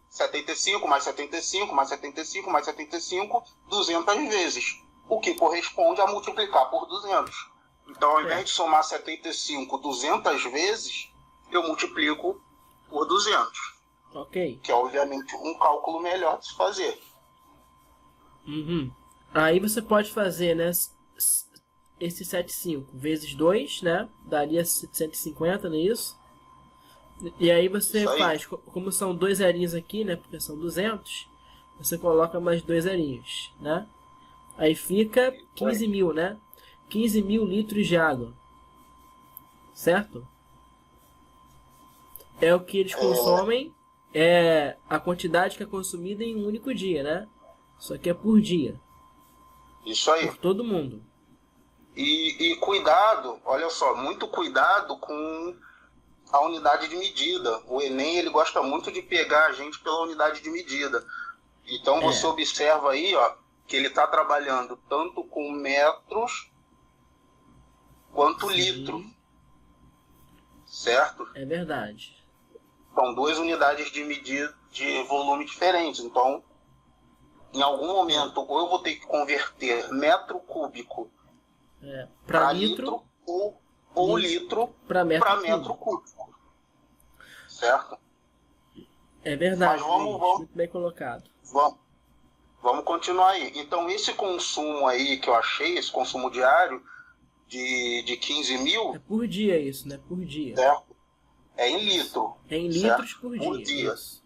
75 mais 75 mais 75 mais 75 200 vezes, o que corresponde a multiplicar por 200. Então, ao invés de somar 75 200 vezes, eu multiplico por 200. Ok. Que é, obviamente, um cálculo melhor de se fazer. Aí você pode fazer, né, esse 75 vezes 2, né? Daria 150, não é isso? E aí você faz, como são 2 zerinhos aqui, né? Porque são 200, você coloca mais 2 zerinhos, né? Aí fica 15 mil, né? 15 mil litros de água. Certo? É o que eles consomem, é a quantidade que é consumida em um único dia, né? Só que é por dia. Isso aí. Por todo mundo. E cuidado, olha só, muito cuidado com a unidade de medida. O Enem, ele gosta muito de pegar a gente pela unidade de medida. Então você observa aí, ó, que ele está trabalhando tanto com metros quanto litro. Certo? É verdade. São 2 unidades de medida de volume diferentes. Então, em algum momento, ou eu vou ter que converter metro cúbico para litro ou litro para metro cúbico. Certo? É verdade. Mas vamos, muito bem colocado. Vamos continuar aí. Então, esse consumo aí que eu achei, esse consumo diário de 15 mil... É por dia isso, né? Por dia. Certo? É em litro. É em litros por dia. Isso.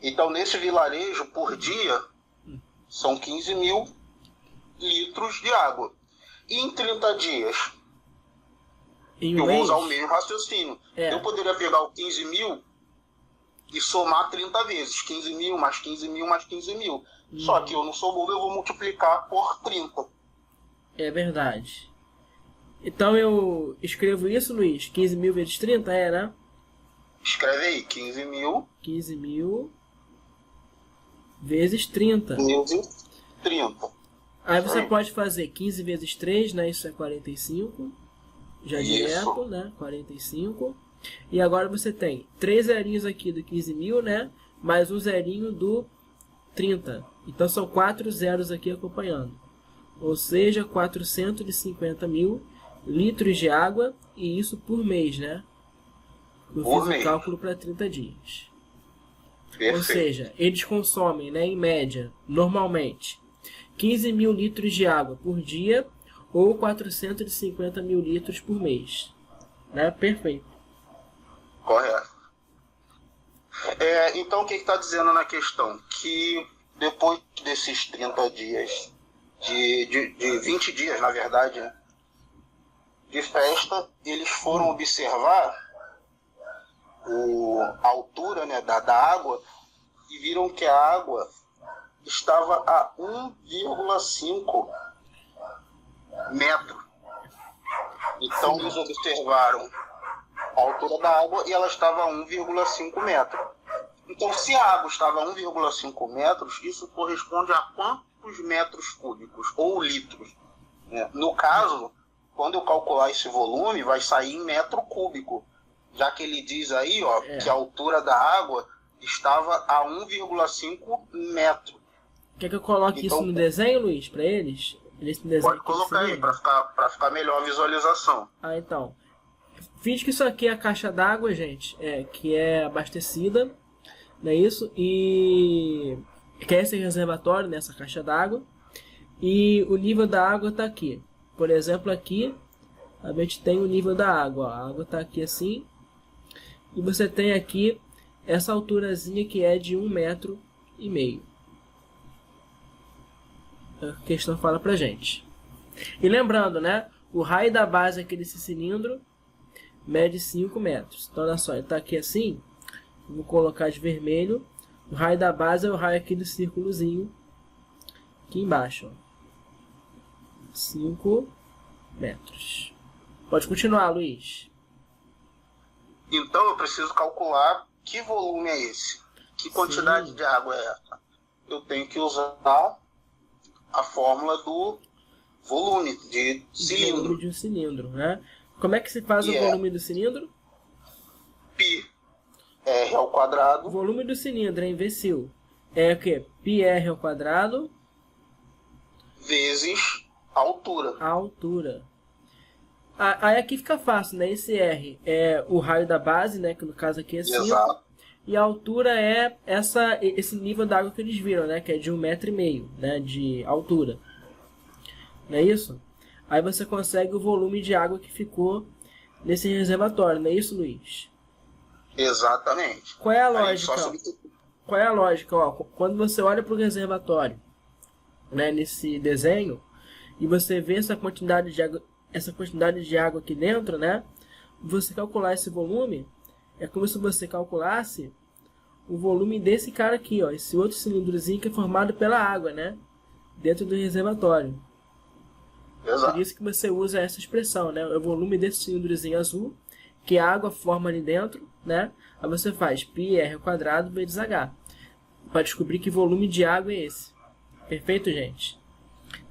Então, nesse vilarejo, por dia, são 15 mil litros de água. E em 30 dias, eu vou usar o mesmo raciocínio. Eu poderia pegar o 15 mil e somar 30 vezes. 15 mil mais 15 mil mais 15 mil. Só que eu não sou bobo, eu vou multiplicar por 30. É verdade. Então eu escrevo isso, Luiz? 15 mil vezes 30, né? Escreve aí, 15 mil. 15 mil vezes 30. Vezes 30. Aí você pode fazer 15 vezes 3, né? Isso é 45. Já direto, né? 45. E agora você tem 3 zerinhos aqui do 15 mil, né? Mais um zerinho do 30. Então são 4 zeros aqui acompanhando. Ou seja, 450 mil litros de água. E isso por mês, né? Eu fiz o cálculo para 30 dias. Perfeito. Ou seja, eles consomem, né, em média, normalmente, 15 mil litros de água por dia ou 450 mil litros por mês. Né? Perfeito. Correto. Então, o que está dizendo na questão? Que depois desses 30 dias, de 20 dias, na verdade, né, de festa, eles foram observar a altura, né, da água e viram que a água estava a 1,5 metro. Então eles observaram a altura da água e ela estava a 1,5 metro. Então, se a água estava a 1,5 metros, isso corresponde a quantos metros cúbicos ou litros? No caso, quando eu calcular esse volume, vai sair em metro cúbico. Já que ele diz aí, ó, que a altura da água estava a 1,5 metro. Quer que eu coloque isso no desenho, Luiz, para eles? Pode colocar aí, para ficar melhor a visualização. Então. Finge que isso aqui é a caixa d'água, gente, que é abastecida, não é isso? E que é esse reservatório nessa caixa d'água. E o nível da água está aqui. Por exemplo, aqui a gente tem o nível da água. Ó. A água está aqui assim. E você tem aqui essa alturazinha que é de 1,5 metro. A questão fala pra gente. E lembrando, né? O raio da base aqui desse cilindro mede 5 metros. Então, olha só, ele está aqui assim. Vou colocar de vermelho. O raio da base é o raio aqui do círculozinho, aqui embaixo, ó. 5 metros. Pode continuar, Luiz. Então eu preciso calcular que volume é esse, que quantidade de água é essa. Eu tenho que usar a fórmula do volume de cilindro. Volume de um cilindro, né? Como é que se faz o volume do cilindro? Π R ao quadrado. O volume do cilindro, é imbecil. É o quê? πr ao quadrado vezes a altura. A altura. Aí aqui fica fácil, né? Esse R é o raio da base, né? Que no caso aqui é 5. Exato. E a altura é esse nível d'água que eles viram, né? Que é de 1,5 m, né? De altura. Não é isso? Aí você consegue o volume de água que ficou nesse reservatório. Não é isso, Luiz? Exatamente. Qual é a lógica? Qual é a lógica? Ó, quando você olha para o reservatório, né? Nesse desenho, e você vê essa quantidade de água aqui dentro, né? Você calcular esse volume é como se você calculasse o volume desse cara aqui, ó, esse outro cilindrozinho que é formado pela água, né? Dentro do reservatório. Exato. Por isso que você usa essa expressão, né? O volume desse cilindrozinho azul que a água forma ali dentro, né? Aí você faz πr ao quadrado vezes h para descobrir que volume de água é esse. Perfeito, gente?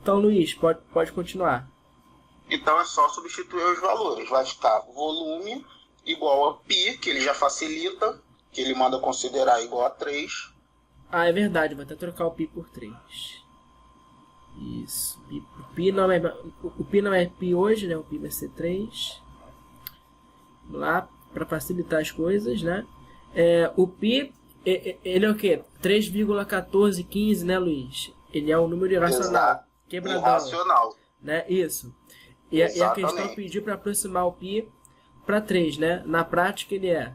Então, Luiz, pode continuar. Então é só substituir os valores. Vai ficar volume igual a π, que ele já facilita, que ele manda considerar igual a 3. Ah, é verdade. Vou até trocar o π por 3. Isso. O π não é π hoje, né? O π vai ser 3. Vamos lá, para facilitar as coisas, né? O π, ele é o quê? 3,1415, né, Luiz? Ele é um número irracional. Quebradão. Irracional. Né? Isso. E a questão pediu para aproximar o π para 3, né? Na prática ele é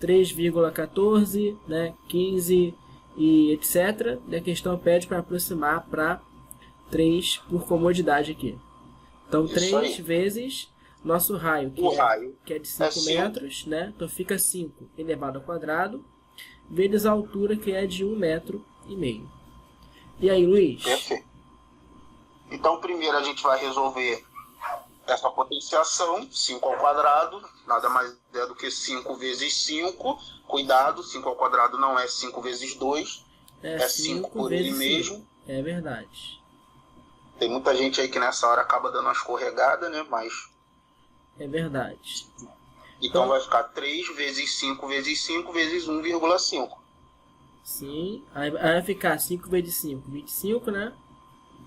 3,14, né? 15 e etc. E a questão pede para aproximar para 3 por comodidade aqui. Então, isso 3 aí. Vezes nosso raio, que é de 5 metros, né? Então fica 5 elevado ao quadrado, vezes a altura, que é de 1,5 metro. E aí, Luiz? Perfeito. Então, primeiro a gente vai resolver essa potenciação, 5 ao quadrado, nada mais é do que 5 vezes 5. Cuidado, 5 ao quadrado não é 5 vezes 2, é 5 por ele mesmo. É verdade. Tem muita gente aí que nessa hora acaba dando uma escorregada, né? Mas... é verdade. Então vai ficar 3 vezes 5 vezes 5 vezes 1,5. Sim, aí vai ficar 5 vezes 5, 25, né?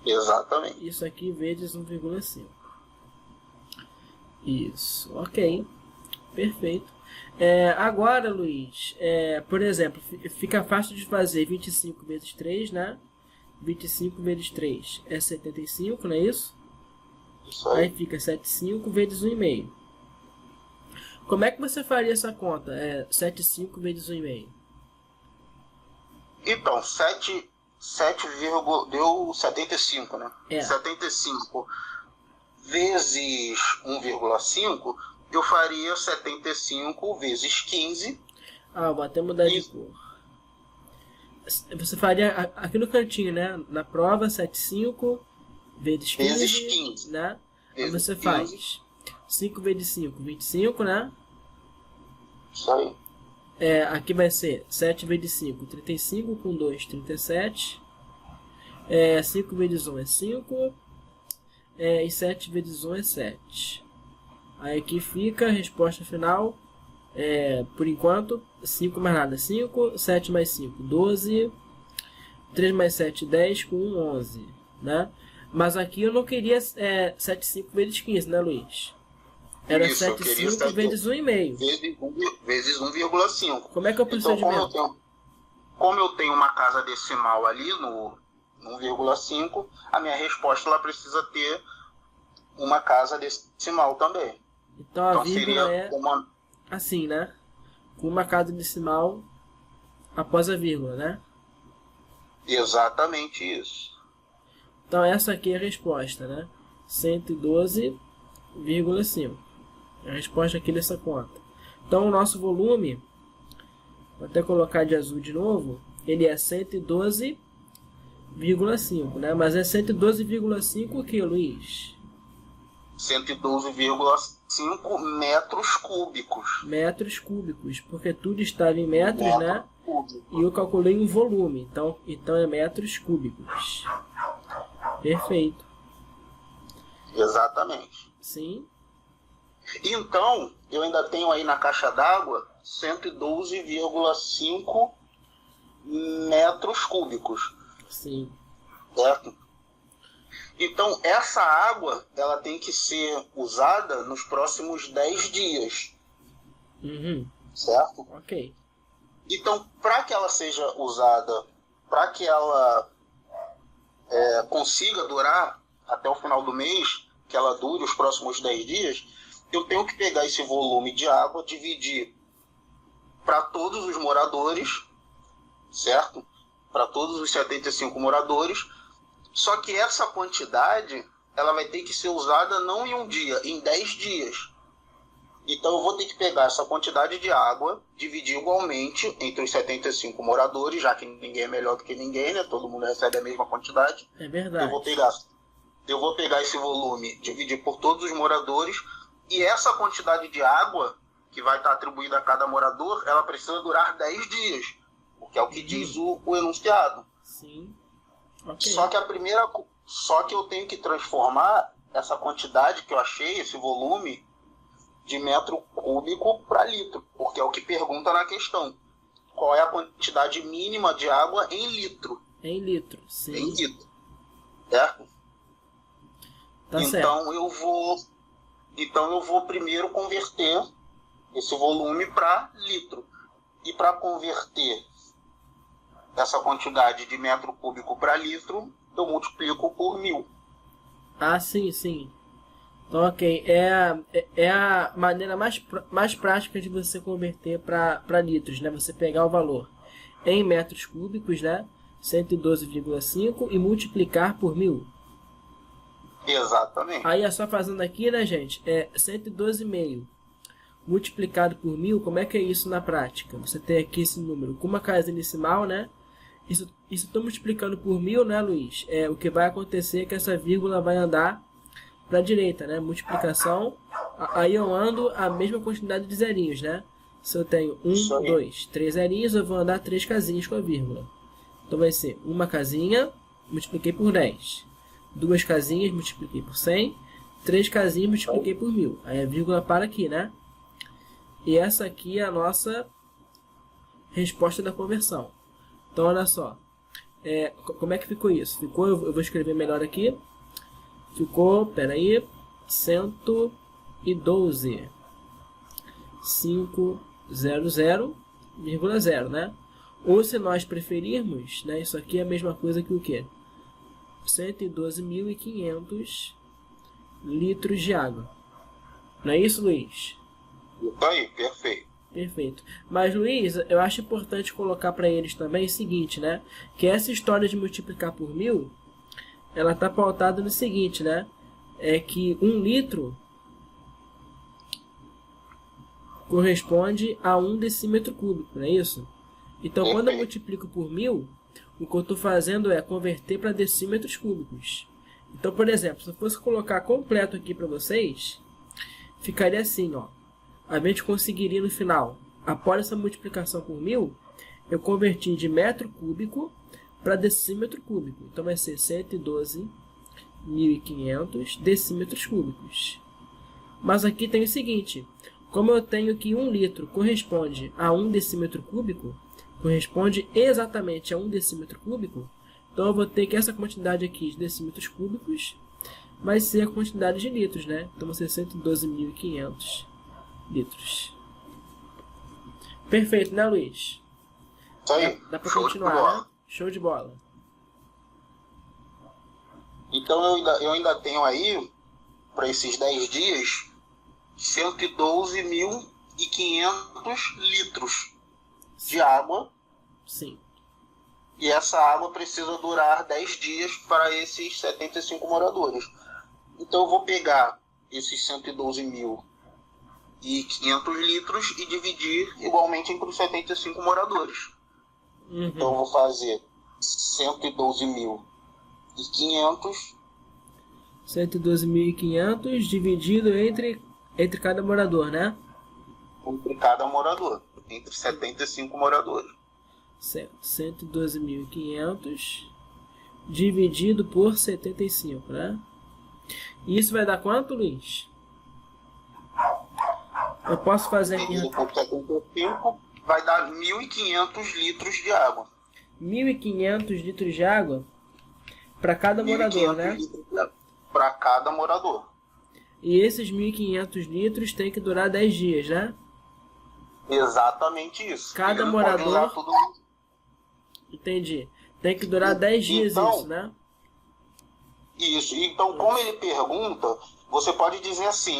Exatamente. Isso aqui vezes 1,5. Isso, ok. Perfeito. Agora, Luiz, por exemplo, fica fácil de fazer 25 vezes 3, né? 25 vezes 3 é 75, não é isso? Isso aí. Aí fica 75 vezes 1,5. Como é que você faria essa conta? 75 vezes 1,5. Então, 7 deu 75, né? 75 vezes 1,5, eu faria 75 vezes 15. Ah, vou até mudar de cor. Você faria aqui no cantinho, né? Na prova, 75 vezes 15, né? Aí você faz 5 vezes 5, 25, né? Isso aí. Aqui vai ser 7 vezes 5, 35, com 2, 37. 5 vezes 1 é 5. E 7 vezes 1 é 7. Aí aqui fica a resposta final. Por enquanto, 5 mais nada, 5. 7 mais 5, 12. 3 mais 7, 10, com 1, 11. Né? Mas aqui eu não queria 75 vezes 15, né, Luiz? Era 75 vezes 1,5. Vezes 1,5. Como é que é o procedimento? Então, como eu tenho uma casa decimal ali no 1,5, a minha resposta ela precisa ter uma casa decimal também. Então a vírgula é assim, né? Com uma casa decimal após a vírgula, né? Exatamente isso. Então essa aqui é a resposta, né? 112,5. É a resposta aqui dessa conta. Então o nosso volume, vou até colocar de azul de novo, ele é 112,5, né? Mas é 112,5 o que, Luiz? 112,5 metros cúbicos. Metros cúbicos, porque tudo estava em metros, né? E eu calculei em volume, então é metros cúbicos. Perfeito. Exatamente. Sim. Então, eu ainda tenho aí na caixa d'água 112,5 metros cúbicos. Sim. Certo? Então, essa água, ela tem que ser usada nos próximos 10 dias. Uhum. Certo? Ok. Então, para que ela seja usada, para que ela consiga durar até o final do mês, que ela dure os próximos 10 dias, eu tenho que pegar esse volume de água, dividir para todos os moradores, certo? Para todos os 75 moradores. Só que essa quantidade, ela vai ter que ser usada não em um dia, em 10 dias. Então eu vou ter que pegar essa quantidade de água, dividir igualmente entre os 75 moradores, já que ninguém é melhor do que ninguém, né? Todo mundo recebe a mesma quantidade. É verdade. Eu vou pegar esse volume, dividir por todos os moradores, e essa quantidade de água que vai estar atribuída a cada morador, ela precisa durar 10 dias, porque é o que diz o enunciado. Sim. Okay. Só que eu tenho que transformar essa quantidade que eu achei, esse volume, de metro cúbico para litro, porque é o que pergunta na questão. Qual é a quantidade mínima de água em litro? Em litro, sim. Em litro. Certo? Tá então certo. eu vou primeiro converter esse volume para litro. E para converter essa quantidade de metro cúbico para litro, eu multiplico por 1000. Ah, sim, sim. Então, ok. É a maneira mais prática de você converter para litros, né? Você pegar o valor em metros cúbicos, né? 112,5 e multiplicar por 1000. Exatamente. Aí é só fazendo aqui, né, gente? É 112,5 multiplicado por 1000. Como é que é isso na prática? Você tem aqui esse número com uma casinha decimal, né? Isso estou multiplicando por 1000, né, Luiz? O que vai acontecer é que essa vírgula vai andar para a direita, né? Multiplicação. Aí eu ando a mesma quantidade de zerinhos, né? Se eu tenho 1, 2, 3 zerinhos, eu vou andar 3 casinhas com a vírgula. Então vai ser uma casinha, multipliquei por 10. 2 casinhas, multipliquei por 100. 3 casinhas, multipliquei por 1000. Aí a vírgula para aqui, né? E essa aqui é a nossa resposta da conversão. Então, olha só. Como é que ficou isso? Eu vou escrever melhor aqui. Ficou, peraí, 112,500,0, né? Ou se nós preferirmos, né? Isso aqui é a mesma coisa que o quê? 112.500 litros de água. Não é isso, Luiz? Aí, perfeito. Perfeito. Mas, Luiz, eu acho importante colocar para eles também o seguinte, né? Que essa história de multiplicar por 1000, ela está pautada no seguinte, né? É que 1 litro corresponde a 1 decímetro cúbico, não é isso? Então, quando eu multiplico por 1000, o que eu estou fazendo é converter para decímetros cúbicos. Então, por exemplo, se eu fosse colocar completo aqui para vocês, ficaria assim, ó. A gente conseguiria no final, após essa multiplicação por 1000, eu converti de metro cúbico para decímetro cúbico. Então vai ser 112.500 decímetros cúbicos. Mas aqui tem o seguinte, como eu tenho que 1 litro corresponde a 1 decímetro cúbico, corresponde exatamente a 1 decímetro cúbico, então eu vou ter que essa quantidade aqui de decímetros cúbicos vai ser a quantidade de litros, né? Então vai ser 112.500 litros. Perfeito, né, Luiz? Isso aí. Dá para continuar, né? Show de bola. Então eu ainda tenho aí, para esses 10 dias, 112.500 litros de água. Sim. E essa água precisa durar 10 dias para esses 75 moradores. Então eu vou pegar esses 112.500 litros e dividir igualmente entre os 75 moradores. Então eu vou fazer 112.500. 112.500 dividido entre cada morador, né? Entre cada morador. Entre 75 moradores. Certo. 112.500 dividido por 75, né? E isso vai dar quanto, Luiz? Eu posso fazer aqui... Dividido por 75 vai dar 1.500 litros de água. 1.500 litros de água para cada morador, né? Para cada morador. E esses 1.500 litros tem que durar 10 dias, né? Exatamente isso. Cada morador... Entendi. Tem que durar 10 dias então, isso, né? Isso. Então, como ele pergunta, você pode dizer assim,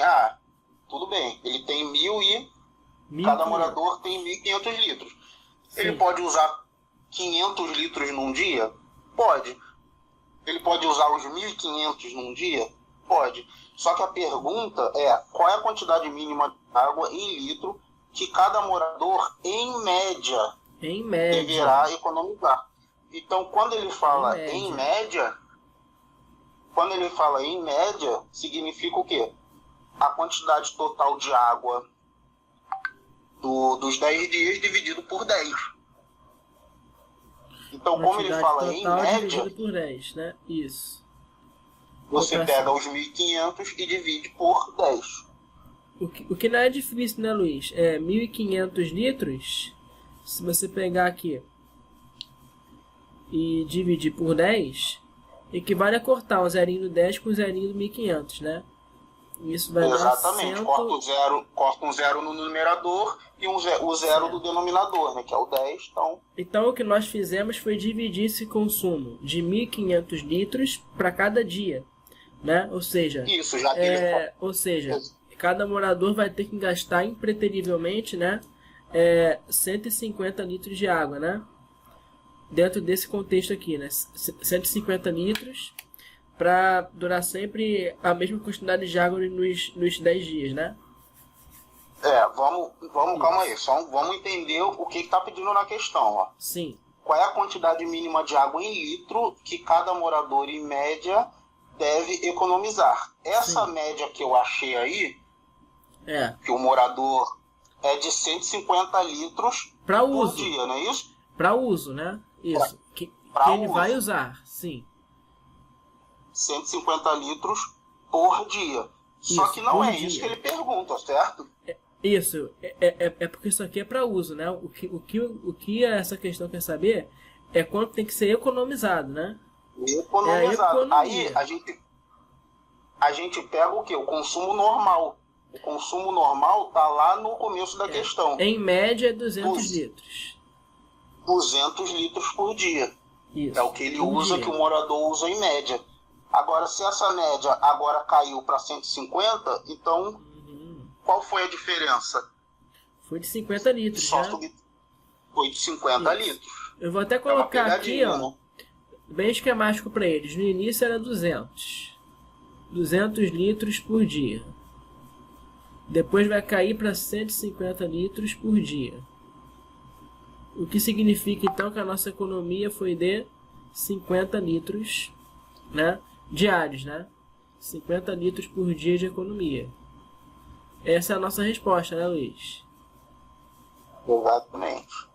tudo bem, ele tem 1.000 e cada morador tem 1.500 litros. Sim. Ele pode usar 500 litros num dia? Pode. Ele pode usar os 1.500 num dia? Pode. Só que a pergunta é, qual é a quantidade mínima de água em litro que cada morador, em média, deverá economizar? Então, quando ele fala em média, significa o quê? A quantidade total de água dos 10 dias dividido por 10. Então, como ele fala em média, dividido por 10, né? Isso. Você pega os 1.500 e divide por 10. O que não é difícil, né, Luiz? É 1.500 litros. Se você pegar aqui e dividir por 10, equivale a cortar o zerinho do 10 com o zerinho do 1.500, né? Isso vai Exatamente. dar 100... Corta um zero no numerador e o zero do denominador, né? Que é o 10. Então o que nós fizemos foi dividir esse consumo de 1.500 litros para cada dia, né? Ou seja, isso, já que cada morador vai ter que gastar impreterivelmente, né? 150 litros de água, né? Dentro desse contexto aqui, né? 150 litros para durar sempre a mesma quantidade de água nos 10 dias, né? Vamos calma aí. Vamos entender o que está pedindo na questão, ó. Sim. Qual é a quantidade mínima de água em litro que cada morador, em média, deve economizar? Essa média que eu achei aí, que o morador é de 150 litros por dia, não é isso? Para uso, né? Isso. Que ele vai usar, sim. 150 litros por dia. Só que não é isso que ele pergunta, certo? Isso. É porque isso aqui é para uso, né? O que essa questão quer saber é quanto tem que ser economizado, né? Economizado. Aí a gente pega o quê? O consumo normal. O consumo normal está lá no começo da questão. Em média é 200 litros. 200 litros por dia. Isso, é o que ele usa, que o morador usa em média. Agora, se essa média agora caiu para 150, então qual foi a diferença? Foi de 50 litros, Foi de 50 litros. Eu vou até colocar aqui, ó, bem esquemático para eles. No início era 200 litros por dia. Depois vai cair para 150 litros por dia. O que significa, então, que a nossa economia foi de 50 litros, né, diários, né? 50 litros por dia de economia. Essa é a nossa resposta, né, Luiz? Exatamente.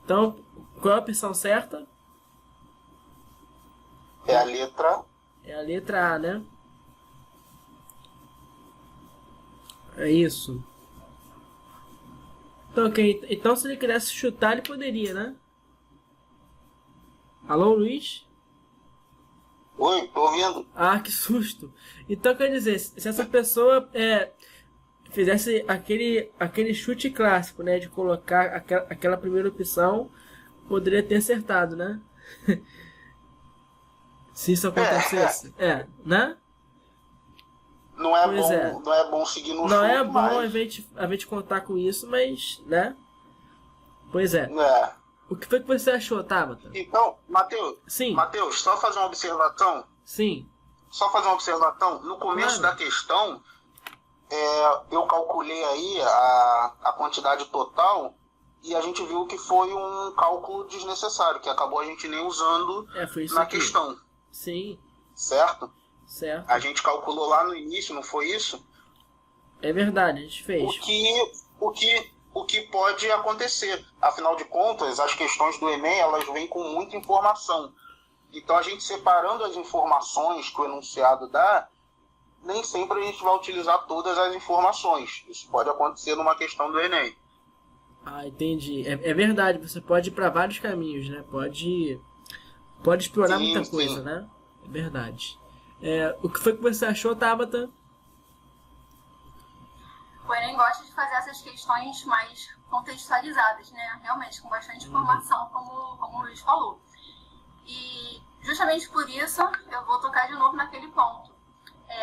Então, qual é a opção certa? É a letra... É a letra A, né? É isso. Então, então, se ele quisesse chutar, ele poderia, né? Alô, Luiz? Oi, tô ouvindo. Ah, que susto. Então, quer dizer, se essa pessoa fizesse aquele chute clássico, né? De colocar aquela primeira opção, poderia ter acertado, né? Se isso acontecesse. Né? Não é bom seguir no Não chute, é bom a gente contar com isso, mas, né? Pois é. O que foi que você achou, Tabata? Então, Matheus. Sim. Matheus, só fazer uma observação. Sim. Só fazer uma observação. No começo da questão, eu calculei aí a quantidade total e a gente viu que foi um cálculo desnecessário, que acabou a gente nem usando na questão. Sim. Certo? Certo. A gente calculou lá no início, não foi isso? É verdade, a gente fez. O que pode acontecer. Afinal de contas, as questões do Enem, elas vêm com muita informação. Então, a gente separando as informações que o enunciado dá, nem sempre a gente vai utilizar todas as informações. Isso pode acontecer numa questão do Enem. Ah, entendi. É verdade, você pode ir para vários caminhos, né? Pode explorar muita coisa, né? É verdade. O que foi que você achou, Tabata? O Enem gosta de fazer essas questões mais contextualizadas, né? Realmente, com bastante informação, como o Luiz falou. E justamente por isso, eu vou tocar de novo naquele ponto.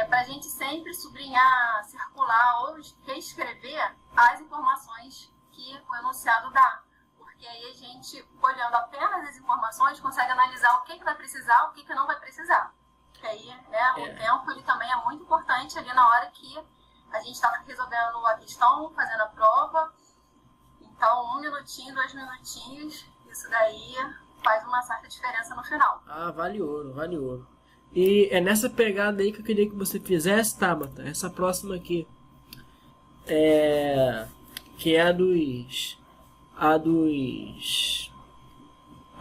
Para a gente sempre sublinhar, circular ou reescrever as informações que o enunciado dá. Porque aí a gente, olhando apenas as informações, consegue analisar o que vai precisar, o que não vai precisar. Porque aí, né, o tempo ele também é muito importante ali na hora que a gente está resolvendo a questão, fazendo a prova. Então, 1 minutinho, 2 minutinhos, isso daí faz uma certa diferença no final. Ah, vale ouro, vale ouro. E é nessa pegada aí que eu queria que você fizesse, Tabata, essa próxima aqui. Que é a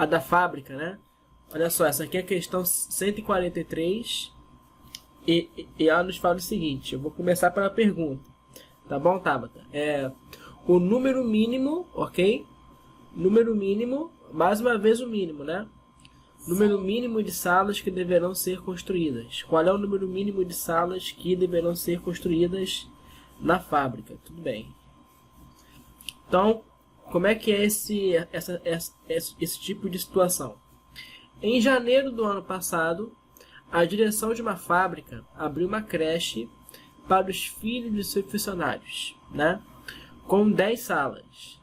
da fábrica, né? Olha só, essa aqui é a questão 143 e ela nos fala o seguinte, eu vou começar pela pergunta, tá bom, Tabata? O número mínimo, ok? Número mínimo, mais uma vez o mínimo, né? Número mínimo de salas que deverão ser construídas. Qual é o número mínimo de salas que deverão ser construídas na fábrica? Tudo bem. Então, como é que é esse tipo de situação? Em janeiro do ano passado, a direção de uma fábrica abriu uma creche para os filhos de seus funcionários, né? Com 10 salas.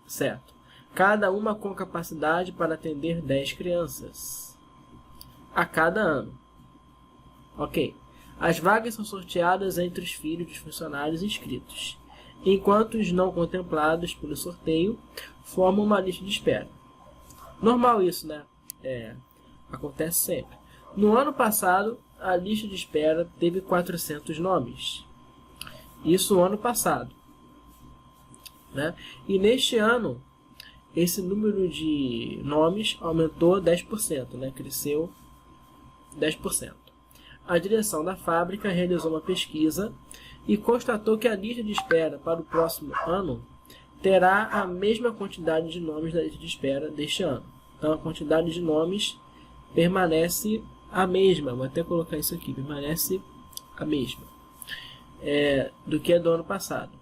Certo. Cada uma com capacidade para atender 10 crianças a cada ano. Ok. As vagas são sorteadas entre os filhos dos funcionários inscritos, enquanto os não contemplados pelo sorteio formam uma lista de espera. Normal isso, né? Acontece sempre. No ano passado, a lista de espera teve 400 nomes. Isso no ano passado, né? E neste ano, esse número de nomes aumentou 10%, né? Cresceu 10%. A direção da fábrica realizou uma pesquisa e constatou que a lista de espera para o próximo ano terá a mesma quantidade de nomes da lista de espera deste ano. Então, a quantidade de nomes permanece a mesma. Vou até colocar isso aqui. Permanece a mesma do que a do ano passado,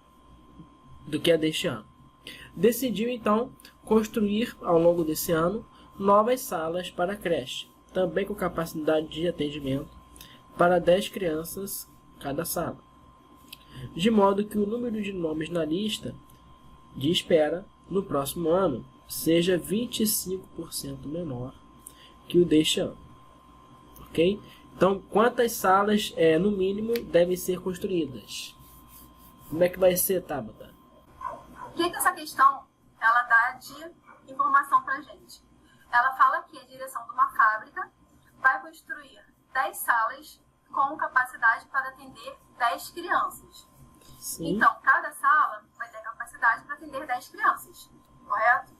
do que a deste ano. Decidiu, então, construir, ao longo desse ano, novas salas para a creche, também com capacidade de atendimento para 10 crianças cada sala, de modo que o número de nomes na lista de espera no próximo ano seja 25% menor que o deste ano. Ok? Então, quantas salas, no mínimo, devem ser construídas? Como é que vai ser, Tabata? O que essa questão ela dá de informação para a gente? Ela fala que a direção de uma fábrica vai construir 10 salas com capacidade para atender 10 crianças. Sim. Então, cada sala vai ter capacidade para atender 10 crianças, correto?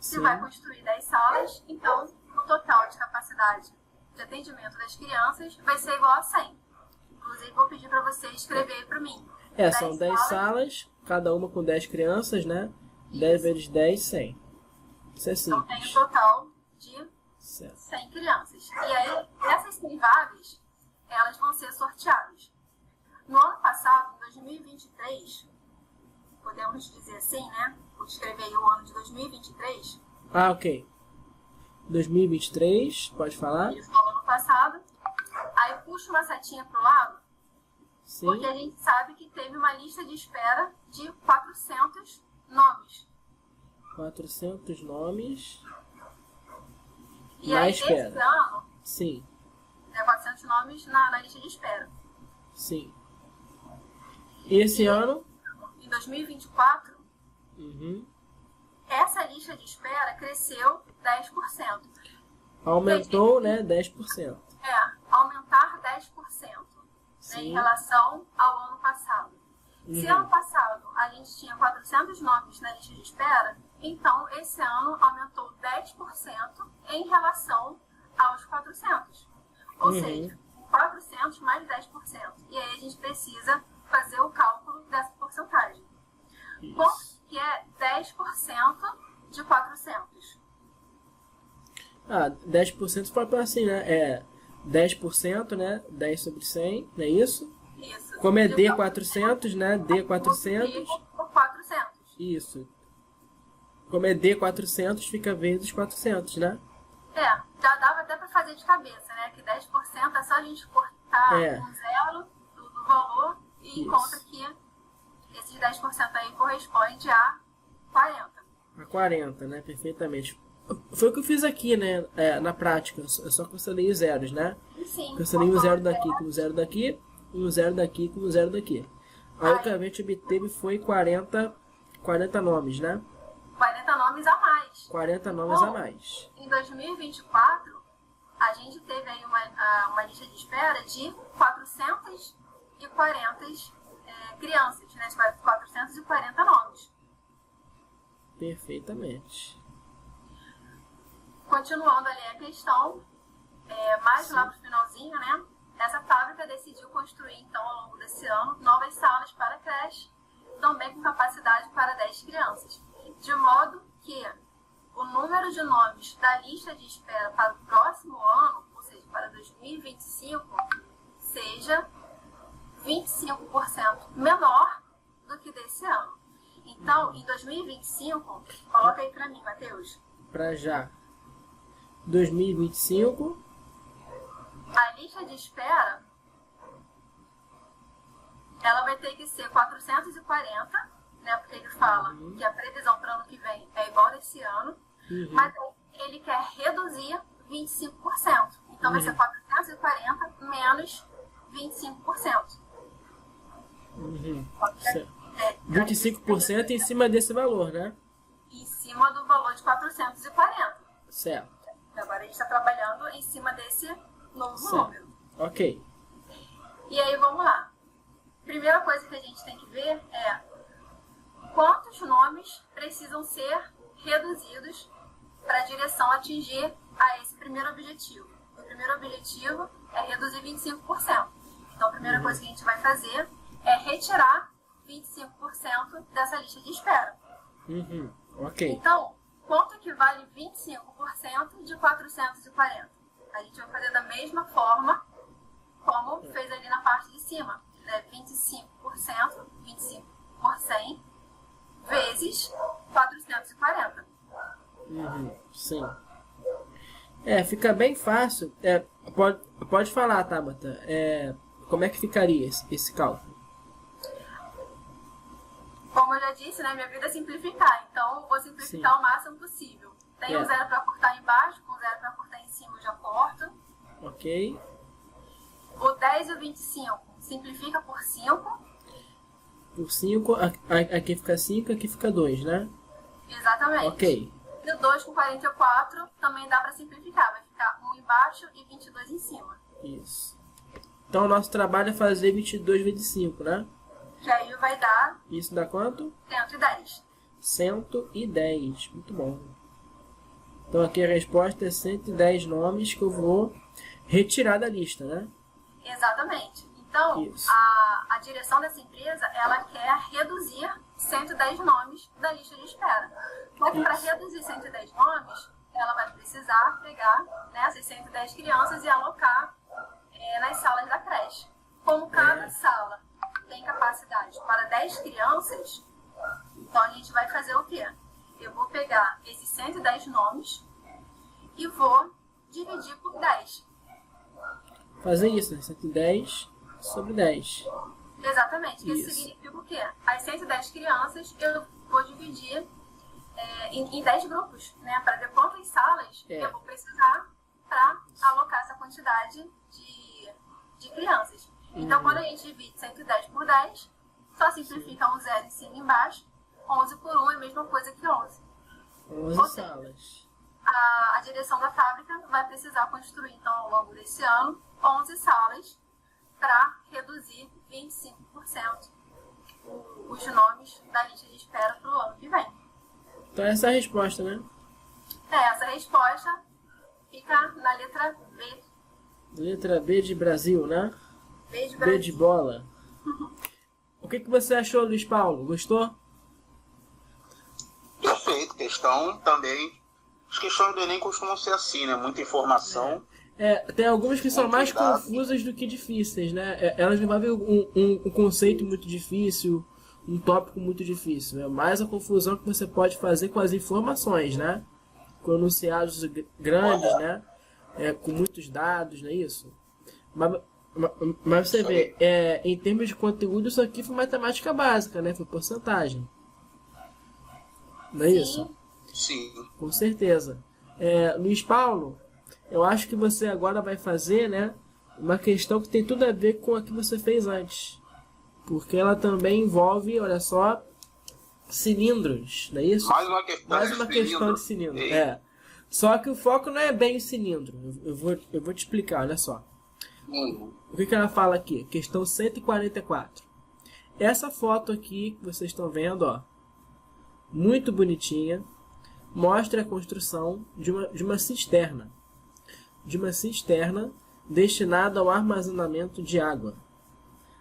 Se vai construir 10 salas, então o total de capacidade de atendimento das crianças vai ser igual a 100. Inclusive, vou pedir para você escrever para mim. São 10 salas, cada uma com 10 crianças, né? 10 vezes 10, 100. Isso é simples. Então, tem um total de 100 crianças. E aí, essas 100 vagas, elas vão ser sorteadas. No ano passado, em 2023, podemos dizer assim, né? Vou descrever aí o ano de 2023. Ah, ok. 2023, pode falar? Isso no ano passado. Aí puxa uma setinha pro lado. Sim. Porque a gente sabe que teve uma lista de espera de 400 nomes. 400 nomes. E na aí, espera. esse ano, Sim. 400 nomes na lista de espera. Sim. E esse ano? Em 2024, Essa lista de espera cresceu 10%. Aumentou, né, 10%. Aumentar 10%, né, em relação ao ano passado. Se ano passado a gente tinha 400 nomes na lista de espera, então esse ano aumentou 10% em relação aos 400. Ou seja, 400 mais 10%. E aí a gente precisa fazer o cálculo dessa porcentagem. Quanto que é 10% de 400? 10% foi assim, né? É 10%, né? 10 sobre 100, não é isso? Isso. Como é D400, né? D400. Por 400. Isso. Como é D400, fica vezes 400, né? Já dava até para fazer de cabeça, né? Que 10% é só a gente cortar um zero do valor e encontra que esses 10% aí corresponde a 40. A 40, né? Perfeitamente. Foi o que eu fiz aqui, né? Na prática. Eu só cancelei os zeros, né? Sim. Cancelei um zero daqui com um zero daqui e um zero daqui com um zero daqui. Aí o que a gente obteve foi 40 nomes, né? 40 nomes a mais. 40 nomes a mais. Em 2024, a gente teve aí uma lista de espera de 440 crianças, né? 440 nomes. Perfeitamente. Continuando ali a questão, mais lá pro finalzinho, né? Essa fábrica decidiu construir, então, ao longo desse ano, novas salas para creche, também com capacidade para 10 crianças. De modo que o número de nomes da lista de espera para o próximo ano, ou seja, para 2025, seja 25% menor do que desse ano. Então, em 2025, coloca aí para mim, Matheus. Para já. 2025. A lista de espera, ela vai ter que ser 440, né? Porque ele fala que a previsão para o ano que vem é igual desse ano, mas ele quer reduzir 25%. Então vai ser 440 menos 25%. 25% em cima desse valor, né? Em cima do valor de 440. Certo. Agora a gente está trabalhando em cima desse novo número. Ok. E aí vamos lá. Primeira coisa que a gente tem que ver é quantos nomes precisam ser reduzidos para a direção atingir a esse primeiro objetivo. O primeiro objetivo é reduzir 25%. Então a primeira coisa que a gente vai fazer é retirar 25% dessa lista de espera. Ok. Então, quanto equivale 25% de 440? A gente vai fazer da mesma forma como fez ali na parte de cima. Né? 25%, 25 por 100, vezes 440. Sim. Fica bem fácil. Pode falar, Tabata. Como é que ficaria esse cálculo? Como eu já disse, né, minha vida é simplificar, então eu vou simplificar o máximo possível. Tem um zero para cortar embaixo, com zero para cortar em cima eu já corto. Ok. O 10 e o 25 simplifica por 5. Por 5, aqui fica 5, aqui fica 2, né? Exatamente. Ok. E o 2 com 44 também dá para simplificar, vai ficar 1 embaixo e 22 em cima. Isso. Então o nosso trabalho é fazer 22 vezes 5, né? Que aí vai dar... Isso dá quanto? 110. 110. Muito bom. Então aqui a resposta é 110 nomes que eu vou retirar da lista, né? Exatamente. Então, a direção dessa empresa, ela quer reduzir 110 nomes da lista de espera. Mas para reduzir 110 nomes, ela vai precisar pegar, né, essas 110 crianças e alocar nas salas da creche. Como cada sala tem capacidade para 10 crianças, então a gente vai fazer o quê? Eu vou pegar esses 110 nomes e vou dividir por 10. Fazer isso, né? 110 sobre 10. Exatamente. Isso significa o quê? As 110 crianças eu vou dividir em 10 grupos, né? Para ver quantas salas eu vou precisar para alocar essa quantidade de crianças. Então, quando a gente divide 110 por 10, só simplifica um zero em cima e embaixo. 11 por 1 é a mesma coisa que 11. 11 salas. A direção da fábrica vai precisar construir, então, ao longo desse ano, 11 salas para reduzir 25% os nomes da lista de espera para o ano que vem. Então essa é a resposta, né? Essa resposta fica na letra B. Letra B de Brasil, né? B de B Brasil. de bola. O que você achou, Luiz Paulo? Gostou? Perfeito. Questão também. As questões do Enem costumam ser assim, né? Muita informação. Tem algumas que são mais dados. confusas do que difíceis, né? Elas envolvem um conceito muito difícil, um tópico muito difícil. É mais a confusão que você pode fazer com as informações, né? Com enunciados grandes, né? Com muitos dados, não é isso? Mas você vê, em termos de conteúdo, isso aqui foi matemática básica, né? Foi porcentagem. Não é isso? Sim. Com certeza. Luiz Paulo, eu acho que você agora vai fazer, né, uma questão que tem tudo a ver com a que você fez antes. Porque ela também envolve, olha só, cilindros, não é isso? Mais uma questão de cilindro. Só que o foco não é bem o cilindro. Eu vou te explicar, olha só. O que ela fala aqui? Questão 144. Essa foto aqui que vocês estão vendo, ó, muito bonitinha, mostra a construção de uma cisterna. De uma cisterna destinada ao armazenamento de água.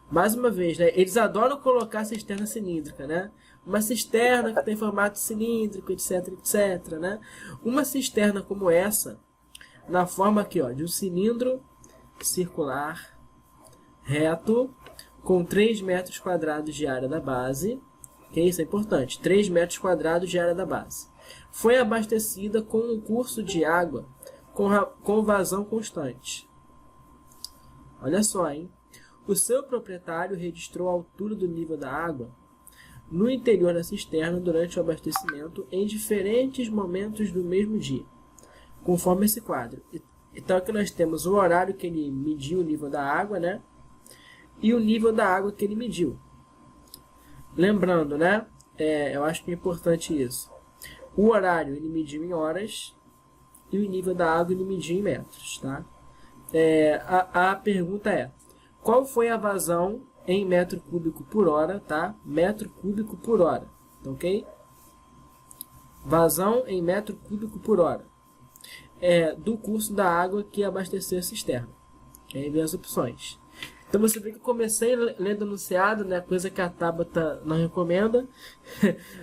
Mais uma vez, né, eles adoram colocar cisterna cilíndrica, né? Uma cisterna que tem formato cilíndrico, etc, etc, né? Uma cisterna como essa, na forma aqui, ó, de um cilindro circular, reto, com 3 metros quadrados de área da base, que isso é importante, 3 metros quadrados de área da base. Foi abastecida com um curso de água com vazão constante. Olha só, hein? O seu proprietário registrou a altura do nível da água no interior da cisterna durante o abastecimento em diferentes momentos do mesmo dia, conforme esse quadro. Então aqui nós temos o horário que ele mediu o nível da água, né? E o nível da água que ele mediu. Lembrando, né? Eu acho que é importante isso. O horário ele mediu em horas e o nível da água ele mediu em metros, tá? A pergunta é: qual foi a vazão em metro cúbico por hora, tá? Metro cúbico por hora, ok? Vazão em metro cúbico por hora. Do curso da água que abasteceu a cisterna. Aí vem as opções. Então você vê que eu comecei lendo o enunciado, né? Coisa que a Tabata não recomenda.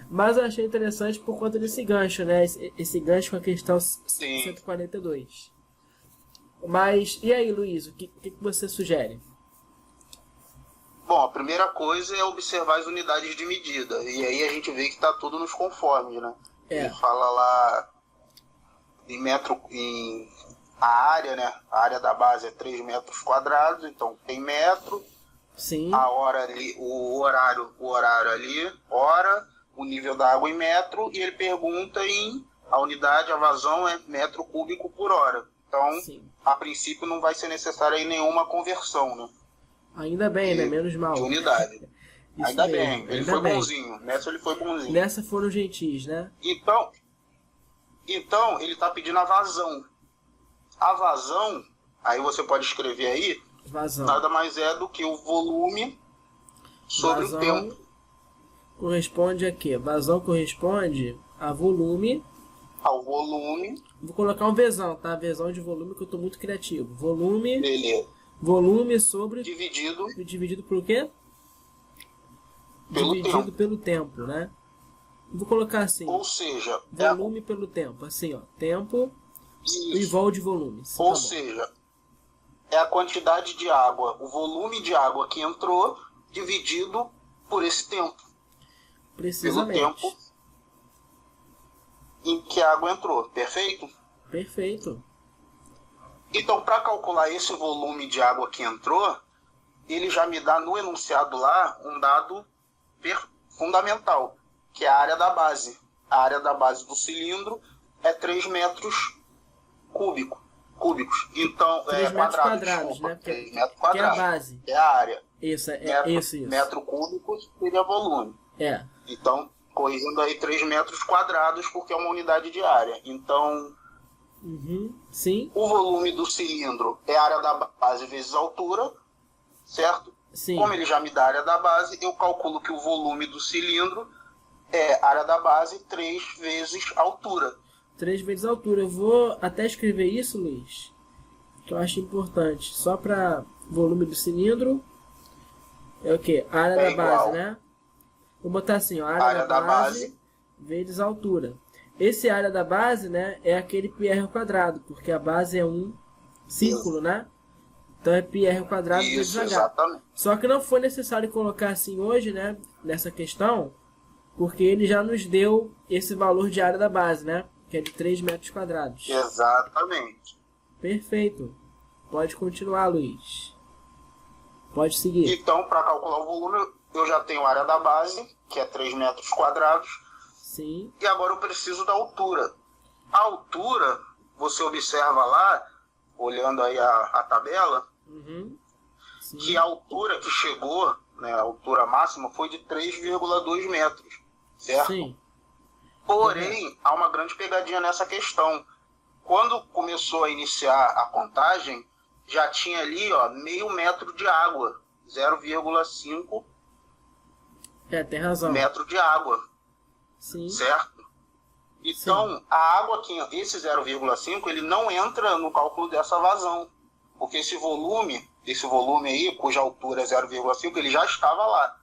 Mas eu achei interessante por conta desse gancho, né? Esse gancho com a questão 142. Mas, e aí, Luiz? O que você sugere? Bom, a primeira coisa é observar as unidades de medida. E aí a gente vê que está tudo nos conformes, né? Ele fala lá a área, né? A área da base é 3 metros quadrados, então tem metro. Sim. A hora ali, o horário ali, hora, o nível da água em metro, e ele pergunta a unidade, a vazão é metro cúbico por hora. Então, sim, a princípio não vai ser necessária aí nenhuma conversão, né? Ainda bem, né? Menos mal. De unidade. Ainda bem, ele foi bem. bonzinho. Nessa ele foi bonzinho. Nessa foram gentis, né? Então ele está pedindo a vazão. A vazão, aí você pode escrever aí, vazão nada mais é do que o volume sobre vazão o tempo. Corresponde a quê? Vazão corresponde a volume. Ao volume. Vou colocar um Vzão, tá? Vzão de volume, que eu tô muito criativo. Volume. Beleza. Volume sobre... Dividido por quê? Dividido pelo tempo, né? Vou colocar assim. Ou seja... Volume pelo tempo. Assim, ó. Tempo e vol de volume. Ou seja, é a quantidade de água, o volume de água que entrou, dividido por esse tempo. Precisamente. Pelo tempo em que a água entrou. Perfeito? Perfeito. Então, para calcular esse volume de água que entrou, ele já me dá no enunciado lá um dado fundamental, que é a área da base. A área da base do cilindro é 3 metros cúbicos. Então, 3 metros quadrados, né? Que é a base. É a área. Isso. Metro cúbico seria volume. Então, corrigindo aí 3 metros quadrados, porque é uma unidade de área. Então, sim. O volume do cilindro é a área da base vezes a altura, certo? Sim. Como ele já me dá a área da base, eu calculo que o volume do cilindro é a área da base 3 vezes a altura. 3 vezes a altura. Eu vou até escrever isso, Luiz, que eu acho importante. Só para volume do cilindro é o quê? A área da base, né? Vou botar assim, ó, a área da base vezes a altura. Esse área da base, né, é aquele πr ao quadrado, porque a base é um círculo, né? Então é πr ao quadrado vezes h. Exatamente. Só que não foi necessário colocar assim hoje, né, nessa questão, porque ele já nos deu esse valor de área da base, né? Que é de 3 metros quadrados. Exatamente. Perfeito. Pode continuar, Luiz. Pode seguir. Então, para calcular o volume, eu já tenho a área da base, que é 3 metros quadrados. Sim. E agora eu preciso da altura. A altura, você observa lá, olhando aí a tabela, que a altura que chegou, né, a altura máxima, foi de 3,2 metros, certo? Sim. Porém, há uma grande pegadinha nessa questão. Quando começou a iniciar a contagem, já tinha ali, ó, meio metro de água, 0,5 tem razão. metro de água. Sim. Certo? Então, Sim. a água aqui, esse 0,5, ele não entra no cálculo dessa vazão. Porque esse volume aí, cuja altura é 0,5, ele já estava lá.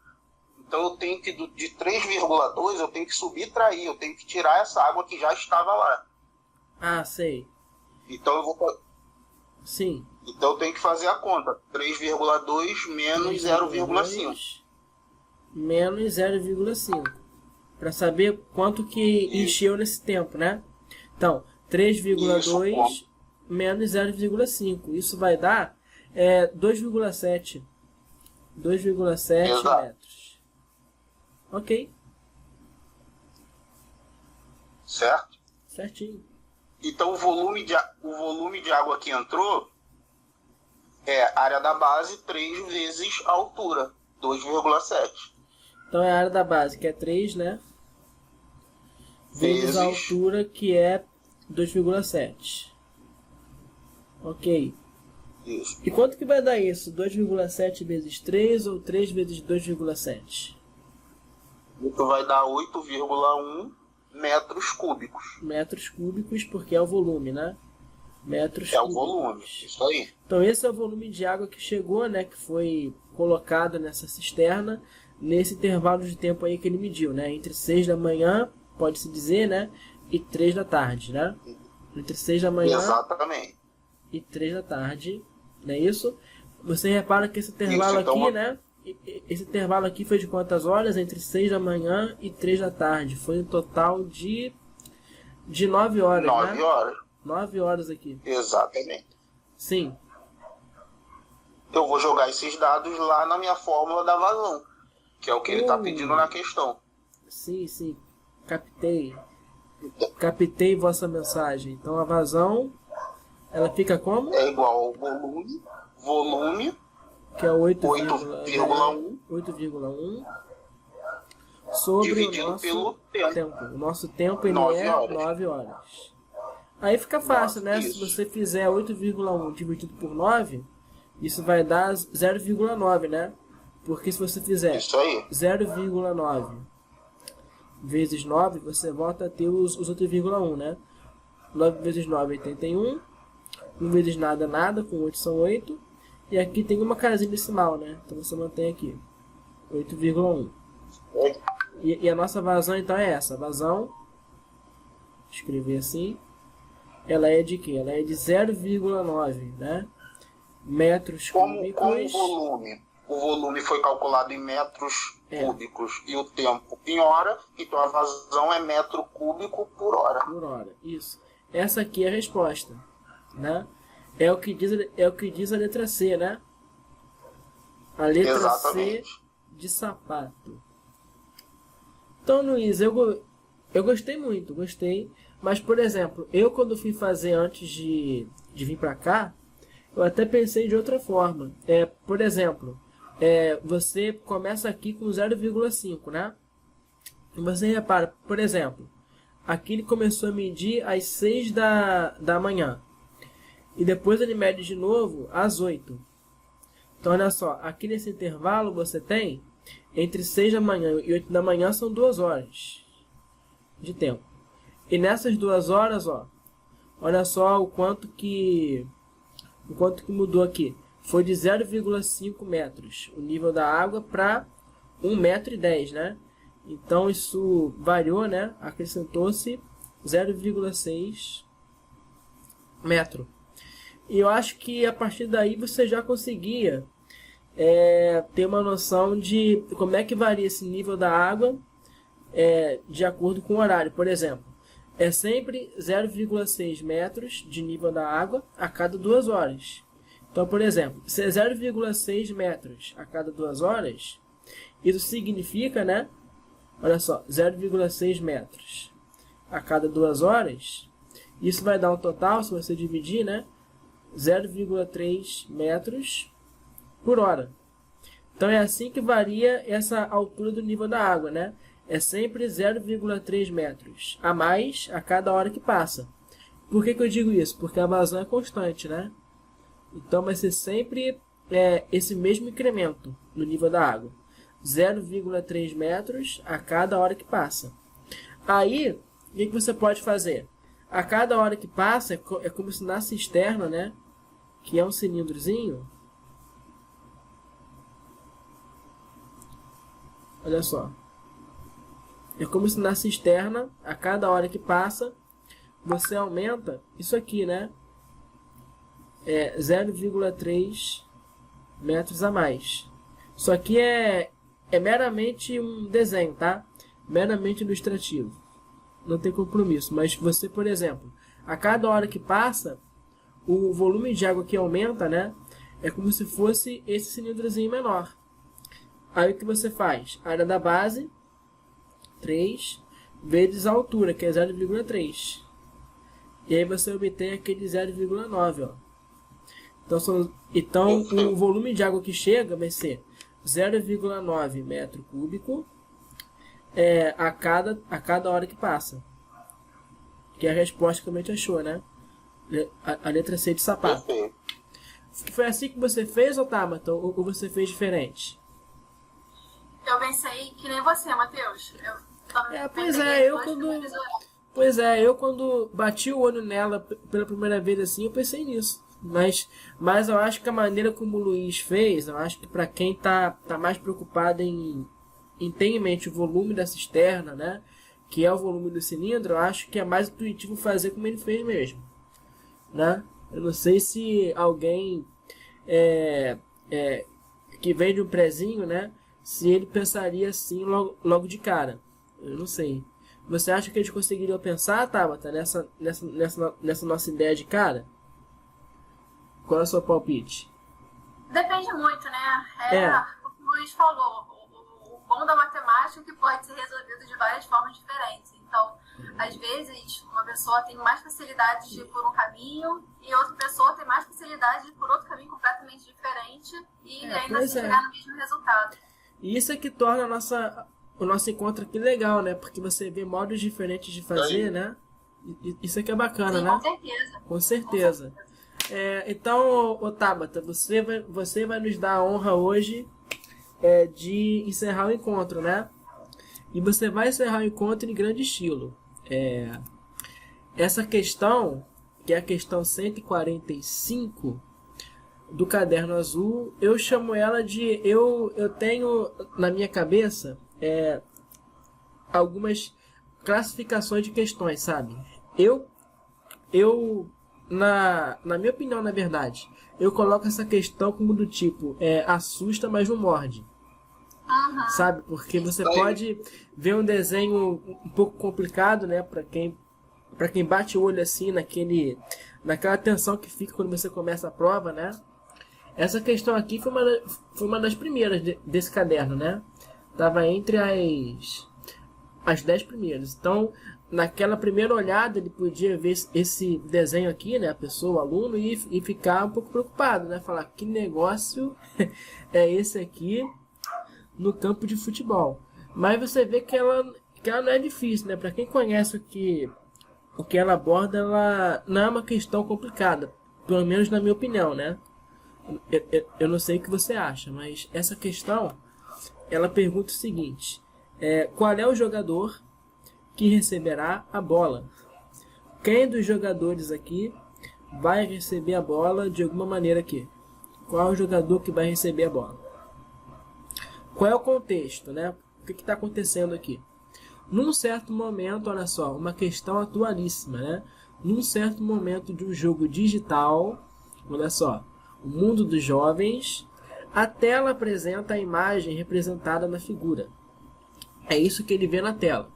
Então, eu tenho que, de 3,2, eu tenho que subtrair, eu tenho que tirar essa água que já estava lá. Ah, sei. Então, eu vou... Sim. Então, eu tenho que fazer a conta. 3,2 menos 0,5. Menos 0,5. Para saber quanto que encheu nesse tempo, né? Então, 3,2 menos 0,5. Isso vai dar 2,7. 2,7 metros. Ok. Certo? Certinho. Então, o volume de água que entrou é a área da base 3 vezes a altura, 2,7. Então, é a área da base, que é 3, né? Vezes a altura, que é 2,7. Ok. Isso. E quanto que vai dar isso? 2,7 vezes 3 ou 3 vezes 2,7? Isso vai dar 8,1 metros cúbicos. Metros cúbicos, porque é o volume, né? Metros é cúbicos. O volume, isso aí. Então esse é o volume de água que chegou, né? Que foi colocado nessa cisterna, nesse intervalo de tempo aí que ele mediu, né? Entre 6 da manhã, pode-se dizer, né? E 3 da tarde, né? Entre 6 da manhã Exatamente. E 3 da tarde, não é isso? Você repara que esse intervalo isso, então, aqui, né? Esse intervalo aqui foi de quantas horas? Entre 6 da manhã e 3 da tarde. Foi um total de 9 horas, 9 né? horas. 9 horas aqui. Exatamente. Sim. Eu vou jogar esses dados lá na minha fórmula da vazão, que é o que ele está pedindo na questão. Sim, sim. Captei. Captei vossa mensagem. Então a vazão, ela fica como? É igual ao volume, que é 8,1 sobre dividido o nosso pelo tempo. O nosso tempo ele 9 é horas. 9 horas. Aí fica fácil, né? Isso. Se você fizer 8,1 dividido por 9, isso vai dar 0,9, né? Porque se você fizer Isso aí. 0,9 vezes 9, você volta a ter os 8,1, né? 9 vezes 9 é 81. 1 vezes nada, nada. Com 8 são 8. E aqui tem uma casinha decimal, né? Então você mantém aqui 8,1. E a nossa vazão então é essa. A vazão, escrever assim, ela é de quê? Ela é de 0,9, né? Metros cúbicos. Como o volume foi calculado em metros cúbicos e o tempo em hora, então a vazão é metro cúbico por hora. Por hora, isso. Essa aqui é a resposta, né? É o que diz a letra C, né? A letra Exatamente. C de sapato. Então, Luiz, eu gostei muito, gostei. Mas, por exemplo, eu quando fui fazer antes de vir para cá, eu até pensei de outra forma. Por exemplo, você começa aqui com 0,5, né? você repara, por exemplo, aqui ele começou a medir às 6 da manhã. E depois ele mede de novo às 8. Então, olha só, aqui nesse intervalo você tem, entre 6 da manhã e 8 da manhã, são 2 horas de tempo. E nessas 2 horas, ó, olha só o quanto que mudou aqui. Foi de 0,5 metros o nível da água para 1,10 m, né? Então isso variou, né? Acrescentou-se 0,6 metro. E eu acho que a partir daí você já conseguia ter uma noção de como é que varia esse nível da água de acordo com o horário. Por exemplo, é sempre 0,6 metros de nível da água a cada 2 horas. Então, por exemplo, se é 0,6 metros a cada 2 horas, isso significa, né? Olha só, 0,6 metros a cada 2 horas, isso vai dar um total, se você dividir, né? 0,3 metros por hora. Então é assim que varia essa altura do nível da água, né? É sempre 0,3 metros a mais a cada hora que passa. Por que eu digo isso? Porque a vazão é constante, né? Então vai ser sempre esse mesmo incremento no nível da água. 0,3 metros a cada hora que passa. Aí, o que você pode fazer? A cada hora que passa, é como se na cisterna, né? Que é um cilindrozinho. Olha só. É como se na cisterna, a cada hora que passa, você aumenta isso aqui, né? 0,3 metros a mais. Isso aqui é meramente um desenho, tá? Meramente ilustrativo. Não tem compromisso. Mas você, por exemplo, a cada hora que passa, o volume de água que aumenta, né? É como se fosse esse cilindrozinho menor. Aí o que você faz? A área da base, 3, vezes a altura, que é 0,3. E aí você obtém aquele 0,9, ó. Então o volume de água que chega vai ser 0,9 metro cúbico a cada hora que passa. Que é a resposta que a gente achou, né? A letra C de sapato. Foi assim que você fez, Tabata, ou você fez diferente? Eu pensei que nem você, Matheus. Eu quando bati o olho nela pela primeira vez assim, eu pensei nisso. Mas eu acho que a maneira como o Luiz fez, eu acho que para quem tá mais preocupado em ter em mente o volume da cisterna, né? Que é o volume do cilindro, eu acho que é mais intuitivo fazer como ele fez mesmo, né? Eu não sei se alguém que vende um prezinho, né? Se ele pensaria assim logo de cara. Eu não sei. Você acha que eles conseguiriam pensar, Tabata, nessa nossa ideia de cara? Qual é o seu palpite? Depende muito, né? O que o Luiz falou. O bom da matemática é que pode ser resolvido de várias formas diferentes. Então, às vezes, uma pessoa tem mais facilidade de ir por um caminho e outra pessoa tem mais facilidade de ir por outro caminho completamente diferente e ainda assim chegar no mesmo resultado. E isso é que torna o nosso encontro aqui legal, né? Porque você vê modos diferentes de fazer, né? Isso aqui é bacana, sim, né? Com certeza. Com certeza. Então, Tabata, você vai nos dar a honra hoje de encerrar o encontro, né? E você vai encerrar o encontro em grande estilo. Essa questão, que é a questão 145 do Caderno Azul, eu chamo ela de... Eu tenho na minha cabeça algumas classificações de questões, sabe? Na minha opinião, na verdade, eu coloco essa questão como do tipo, assusta, mas não morde. Uhum. Sabe? Porque você pode ver um desenho um pouco complicado, né? Para quem bate o olho assim, naquela tensão que fica quando você começa a prova, né? Essa questão aqui foi uma das primeiras desse caderno, né? Tava entre as 10 primeiras. Então, naquela primeira olhada, ele podia ver esse desenho aqui, né? A pessoa, o aluno, e ficar um pouco preocupado, né? Falar, que negócio é esse aqui no campo de futebol? Mas você vê que que ela não é difícil, né? Para quem conhece o que ela aborda, ela não é uma questão complicada, pelo menos na minha opinião, né? Eu não sei o que você acha, mas essa questão, ela pergunta o seguinte: qual é o jogador que receberá a bola? Quem dos jogadores aqui vai receber a bola de alguma maneira aqui? Qual é o jogador que vai receber a bola? Qual é o contexto, né? O que está acontecendo aqui? Num certo momento, olha só, uma questão atualíssima, né? Num certo momento de um jogo digital, olha só, o mundo dos jovens, a tela apresenta a imagem representada na figura. É isso que ele vê na tela.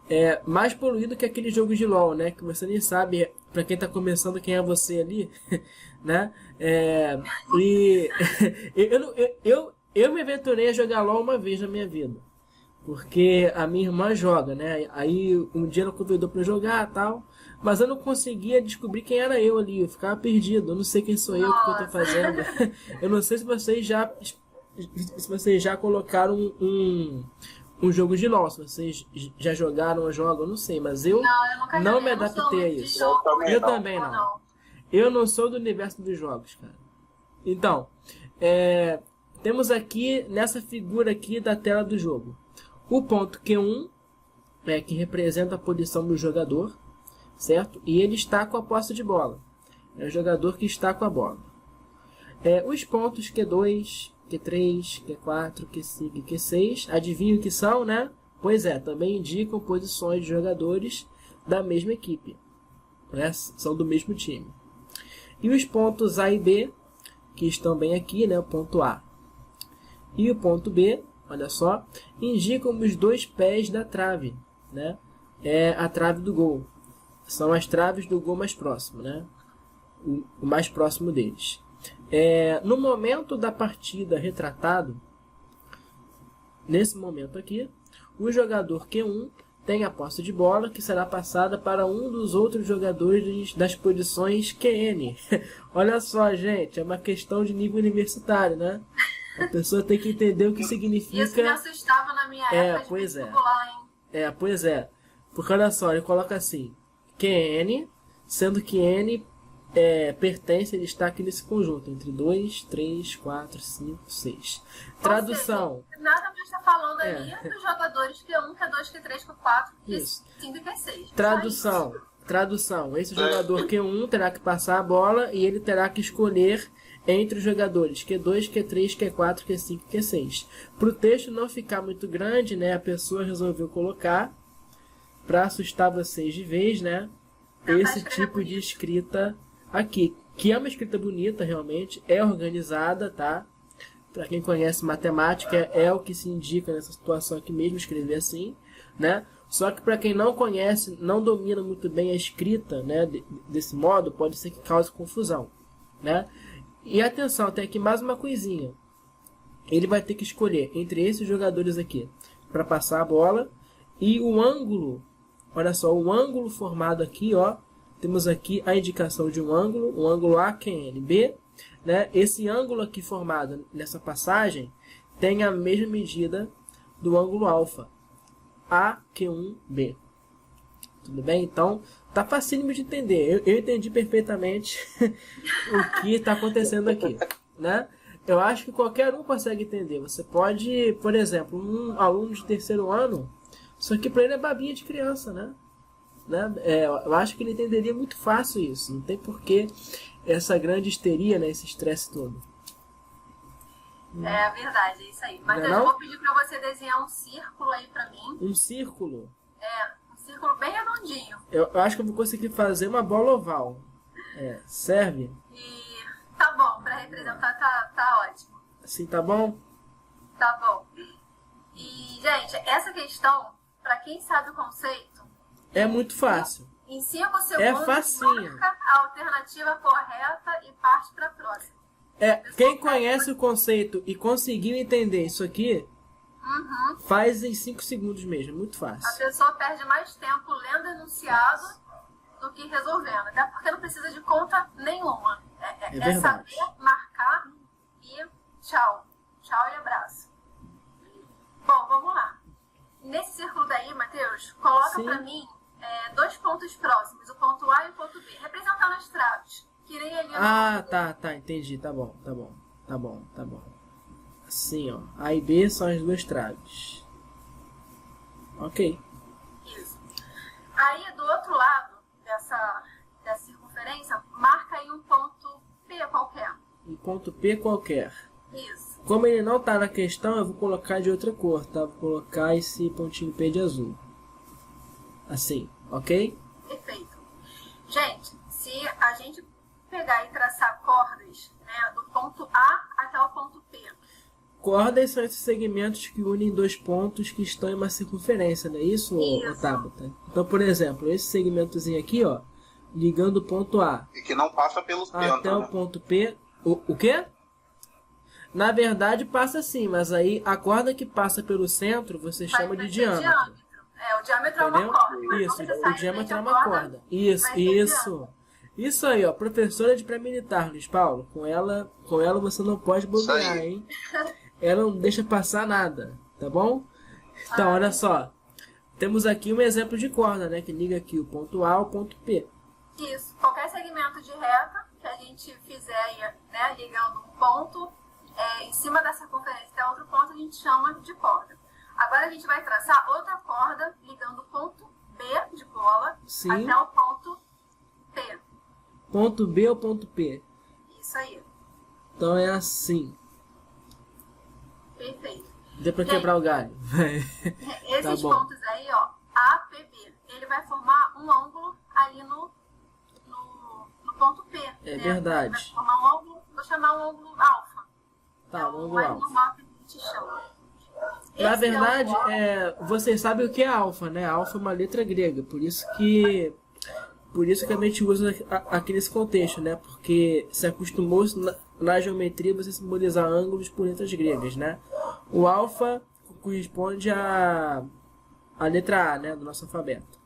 É mais poluído que aquele jogo de LoL, né? Que você nem sabe, para quem está começando, quem é você ali, né? E eu me aventurei a jogar LoL uma vez na minha vida. Porque a minha irmã joga, né? Aí um dia ela convidou para jogar e tal. Mas eu não conseguia descobrir quem era eu ali. Eu ficava perdido. Eu não sei quem sou eu, o que eu tô fazendo. Eu não sei se vocês já colocaram um jogo de LoL. Se vocês já jogaram ou jogam, eu não sei. Mas eu não me adaptei a isso. Eu também não. Eu não sou do universo dos jogos, cara. Então, temos aqui, nessa figura aqui da tela do jogo, o ponto Q1, que representa a posição do jogador, certo? E ele está com a posse de bola. É o jogador que está com a bola. Os pontos Q2, Q3, Q4, Q5 e Q6, adivinha o que são, né? Pois também indicam posições de jogadores da mesma equipe, né? São do mesmo time. E os pontos A e B, que estão bem aqui, né? O ponto A e o ponto B, olha só, indicam os dois pés da trave, né? É a trave do gol. São as traves do gol mais próximo, né? O mais próximo deles. No momento da partida retratado, nesse momento aqui, o jogador Q1 tem a posse de bola que será passada para um dos outros jogadores das posições QN. Olha só, gente, é uma questão de nível universitário, né? A pessoa tem que entender o que significa. Isso me assustava na minha época pois de vestibular, hein? Pois é. Porque olha só, ele coloca assim: QN, sendo que N pertence, ele está aqui nesse conjunto, entre 2, 3, 4, 5, 6. Tradução. Seja, nada mais está falando ali dos jogadores Q1, Q2, Q3, Q4, Q5 e Q6. Tradução. Esse jogador Q1 terá que passar a bola e ele terá que escolher entre os jogadores Q2, Q3, Q4, Q5 e Q6. Para o texto não ficar muito grande, né, a pessoa resolveu colocar, para assustar vocês de vez, né, esse tipo de escrita aqui, que é uma escrita bonita realmente, é organizada, tá? Para quem conhece matemática, é o que se indica nessa situação aqui mesmo, escrever assim, né? Só que para quem não conhece, não domina muito bem a escrita, né, desse modo, pode ser que cause confusão, né? E atenção, tem aqui mais uma coisinha. Ele vai ter que escolher entre esses jogadores aqui para passar a bola e o ângulo. Olha só, o ângulo formado aqui, ó. Temos aqui a indicação de um ângulo, o ângulo AQNB, né? Esse ângulo aqui formado nessa passagem tem a mesma medida do ângulo alfa, AQ1B. Tudo bem? Então, tá facílimo de entender. Eu entendi perfeitamente o que está acontecendo aqui, né? Eu acho que qualquer um consegue entender. Você pode, por exemplo, um aluno de terceiro ano, isso aqui para ele é babinha de criança, né? Eu acho que ele entenderia muito fácil isso. Não tem porquê essa grande histeria, né? Esse estresse todo. É verdade, é isso aí. Mas eu vou pedir para você desenhar um círculo aí para mim. Um círculo? Um círculo bem redondinho. Eu acho que eu vou conseguir fazer uma bola oval. Serve? E tá bom, para representar tá ótimo. Assim tá bom? Tá bom. E, gente, essa questão, para quem sabe o conceito, é muito fácil. Em 5 segundos, facinho. Marca a alternativa correta e parte para a próxima. Quem conhece o conceito e conseguiu entender isso aqui, faz em 5 segundos mesmo, muito fácil. A pessoa perde mais tempo lendo enunciado do que resolvendo, até porque não precisa de conta nenhuma. É saber marcar e tchau. Tchau e abraço. Bom, vamos lá. nesse círculo daí, Matheus, coloca para mim 2 pontos próximos, o ponto A e o ponto B, representando as traves. Que nem ali tá, entendi, tá bom. Assim, ó, A e B são as 2 traves. Ok. Isso. Aí, do outro lado dessa circunferência, marca aí um ponto P qualquer. Um ponto P qualquer. Isso. Como ele não tá na questão, eu vou colocar de outra cor, tá? Vou colocar esse pontinho P de azul. Assim, ok? Perfeito. Gente, se a gente pegar e traçar cordas, né, do ponto A até o ponto P. Cordas são esses segmentos que unem 2 pontos que estão em uma circunferência, não é isso, Tabata? Então, por exemplo, esse segmentozinho aqui, ó, ligando o ponto A. E que não passa pelo centro, até o ponto P. O quê? Na verdade, passa sim, mas aí a corda que passa pelo centro você chama de diâmetro. O diâmetro é uma corda. Isso, o diâmetro é uma corda. Isso aí, ó, professora de pré-militar, Luiz Paulo. Com ela você não pode bobear, hein? Ela não deixa passar nada, tá bom? Então, olha só. Temos aqui um exemplo de corda, né? Que liga aqui o ponto A ao ponto P. Isso. Qualquer segmento de reta que a gente fizer aí, né, ligando um ponto em cima da circunferência até outro ponto, a gente chama de corda. Agora a gente vai traçar outra corda ligando o ponto B de bola até o ponto P. Ponto B ou ponto P? Isso aí. Então é assim. Perfeito. Deu pra quebrar o galho. Esses pontos aí, ó, A, P, B, ele vai formar um ângulo ali no ponto P. É verdade. Vai formar um ângulo, vou chamar um ângulo alfa. Tá, um ângulo alfa. Normal que a gente chama. Na verdade, vocês sabem o que é alfa, né? Alfa é uma letra grega, por isso que a gente usa aqui nesse contexto, né? Porque se acostumou na geometria você simbolizar ângulos por letras gregas, né? O alfa corresponde à letra A, né? Do nosso alfabeto.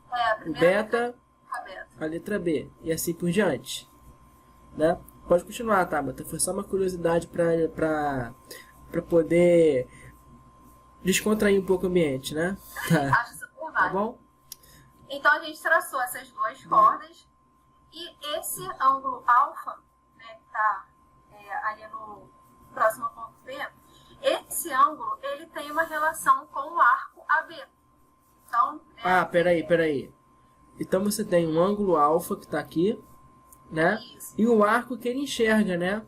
O beta, a letra B, e assim por diante, né? Pode continuar, Tabata. Foi só uma curiosidade para poder descontrair um pouco o ambiente, né? Acho super válido. Tá bom? Então a gente traçou essas 2 cordas e esse ângulo alfa, né, que está ali no próximo ponto B, esse ângulo ele tem uma relação com o arco AB. Então, peraí. Então você tem um ângulo alfa que está aqui, né? Isso. E o arco que ele enxerga, né?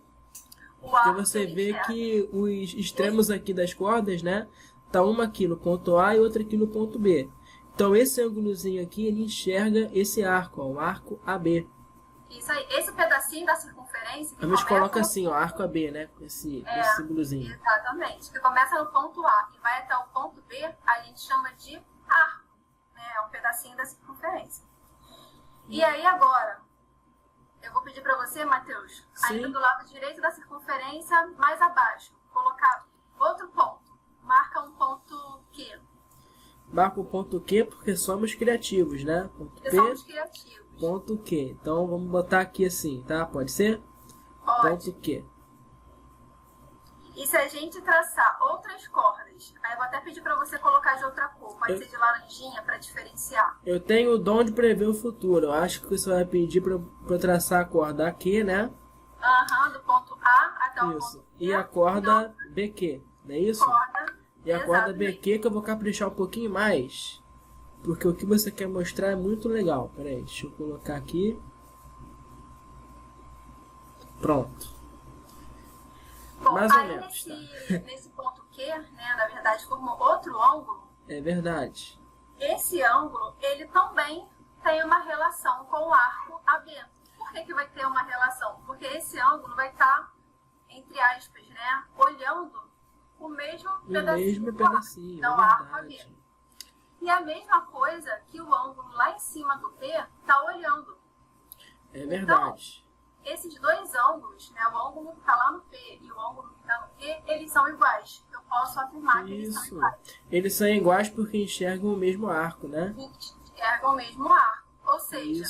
Porque você vê que os extremos aqui das cordas, né? Tá uma aqui no ponto A e outra aqui no ponto B. Então esse ângulozinho aqui, ele enxerga esse arco, ó, o arco AB. Isso aí, esse pedacinho da circunferência... A gente coloca assim, ó, arco AB, né? Esse símbolozinho. Exatamente, que começa no ponto A e vai até o ponto B, a gente chama de arco, né? É um pedacinho da circunferência. E aí agora, eu vou pedir para você, Matheus, ainda do lado direito da circunferência, mais abaixo, colocar outro ponto. Marca um ponto Q. Marca o ponto Q porque somos criativos, né? Ponto P, somos criativos. Ponto Q. Então vamos botar aqui assim, tá? Pode ser? Pode. Ponto Q. E se a gente traçar outras cordas, aí eu vou até pedir para você colocar de outra cor, pode ser de laranjinha para diferenciar. Eu tenho o dom de prever o futuro. Eu acho que você vai pedir para eu traçar a corda aqui, né? Do ponto A até o ponto B. E a corda BQ, não é isso? E a corda exatamente. BQ que eu vou caprichar um pouquinho mais. Porque o que você quer mostrar é muito legal. Peraí, deixa eu colocar aqui. Pronto. Bom, mais ou menos. Nesse ponto Q, né, na verdade, formou outro ângulo. É verdade. Esse ângulo, ele também tem uma relação com o arco AB. Por que vai ter uma relação? Porque esse ângulo vai estar, entre aspas, né, olhando o mesmo pedacinho, então, arco AB. E a mesma coisa que o ângulo lá em cima do P está olhando. É verdade. Então, esses 2 ângulos, né, o ângulo que está lá no P e o ângulo que está no Q, eles são iguais. Eu posso afirmar que eles são iguais. Eles são iguais porque enxergam o mesmo arco, né? Enxergam o mesmo arco. Ou seja,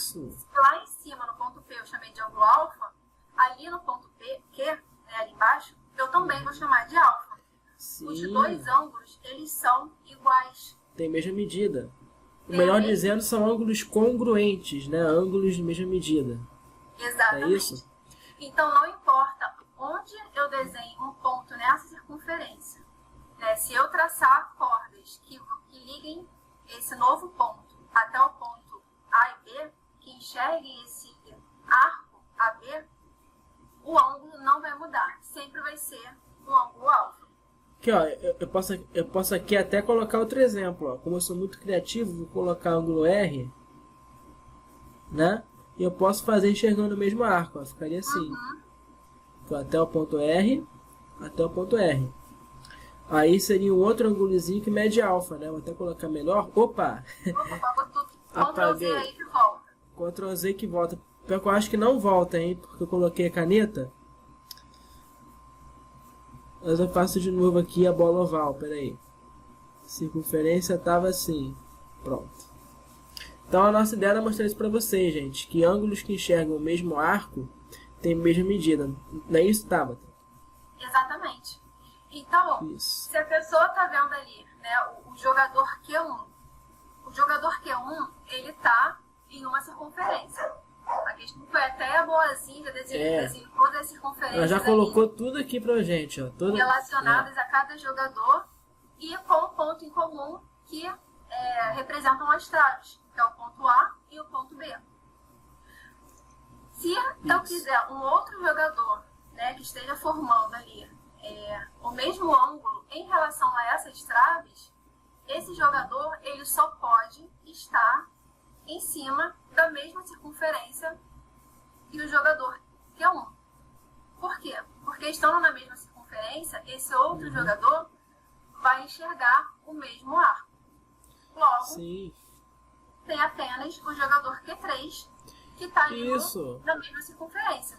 lá em cima, no ponto P, eu chamei de ângulo alfa, ali no ponto Q, né, ali embaixo, eu também vou chamar de alfa. Os 2 ângulos, eles são iguais. têm mesma medida. Melhor dizendo, são ângulos congruentes, né? Ângulos de mesma medida. Exatamente. É isso? Então, não importa onde eu desenho um ponto nessa circunferência, né? Se eu traçar cordas que liguem esse novo ponto até o ponto A e B, que enxerguem esse arco AB, o ângulo não vai mudar. Sempre vai ser um ângulo alfa. Aqui, ó, eu posso aqui até colocar outro exemplo. Ó. Como eu sou muito criativo, vou colocar ângulo R, né? E eu posso fazer enxergando o mesmo arco. Ó. Ficaria assim. Então, até o ponto R, até o ponto R. Aí seria um outro ângulozinho que mede alfa, né? Vou até colocar melhor. Opa! Apagou tudo. Apaguei. Ctrl Z aí que volta. Ctrl Z que volta. Pior que eu acho que não volta, hein? Porque eu coloquei a caneta. Mas eu faço de novo aqui a bola oval. Pera aí. Circunferência estava assim. Pronto. Então a nossa ideia era mostrar isso para vocês, gente. Que ângulos que enxergam o mesmo arco têm a mesma medida. Não é isso, Tabata? Exatamente. Então, isso. Se a pessoa está vendo ali, né, o jogador Q1, ele está em uma circunferência. A questão foi até boazinha, desenhou todas as circunferências. Ela já colocou tudo aqui pra gente, ó. Relacionadas a cada jogador e com um ponto em comum que representam as traves, que é o ponto A e o ponto B. Se eu quiser um outro jogador, né, que esteja formando ali o mesmo ângulo em relação a essas traves, esse jogador ele só pode estar em cima da mesma circunferência que o jogador Q1. Por quê? Porque estando na mesma circunferência, esse outro jogador vai enxergar o mesmo arco. Logo, tem apenas o jogador Q3 que está ali na mesma circunferência.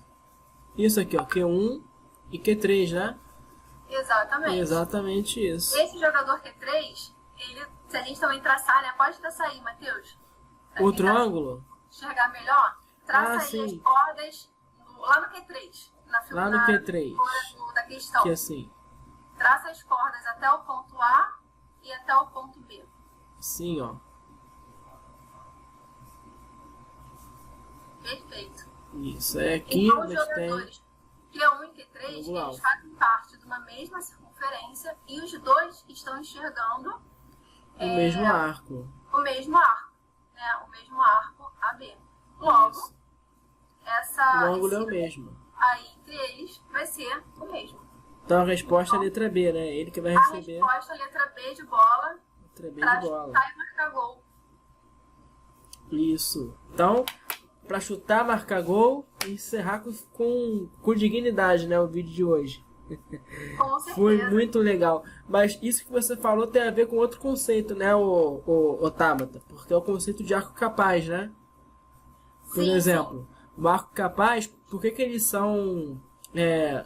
Isso aqui, ó, Q1 e Q3, né? Exatamente. Exatamente isso. Esse jogador Q3, se a gente também traçar, né? Pode traçar aí, Matheus. Outro ângulo? Enxergar melhor. Traça aí as cordas lá no Q3. Lá no Q3. Da questão. Que assim. Traça as cordas até o ponto A e até o ponto B. Sim, ó. Perfeito. Isso, é aqui, então, mas os jogadores Q1 e Q3, eles fazem parte de uma mesma circunferência e os dois estão enxergando o mesmo arco. O mesmo arco, né? O mesmo arco AB. Logo, o ângulo é o mesmo. Aí, entre eles, vai ser o mesmo. Então a resposta é a letra B, né? Ele que vai receber. A resposta é a letra B de bola. Letra B de bola. Chutar e marcar gol. Isso. Então, para chutar, marcar gol e encerrar com dignidade, né? O vídeo de hoje. Com certeza. Foi muito legal. Mas isso que você falou tem a ver com outro conceito, né, o Tabata? Porque é o conceito de arco capaz, né? Por exemplo, o arco capaz, por que eles são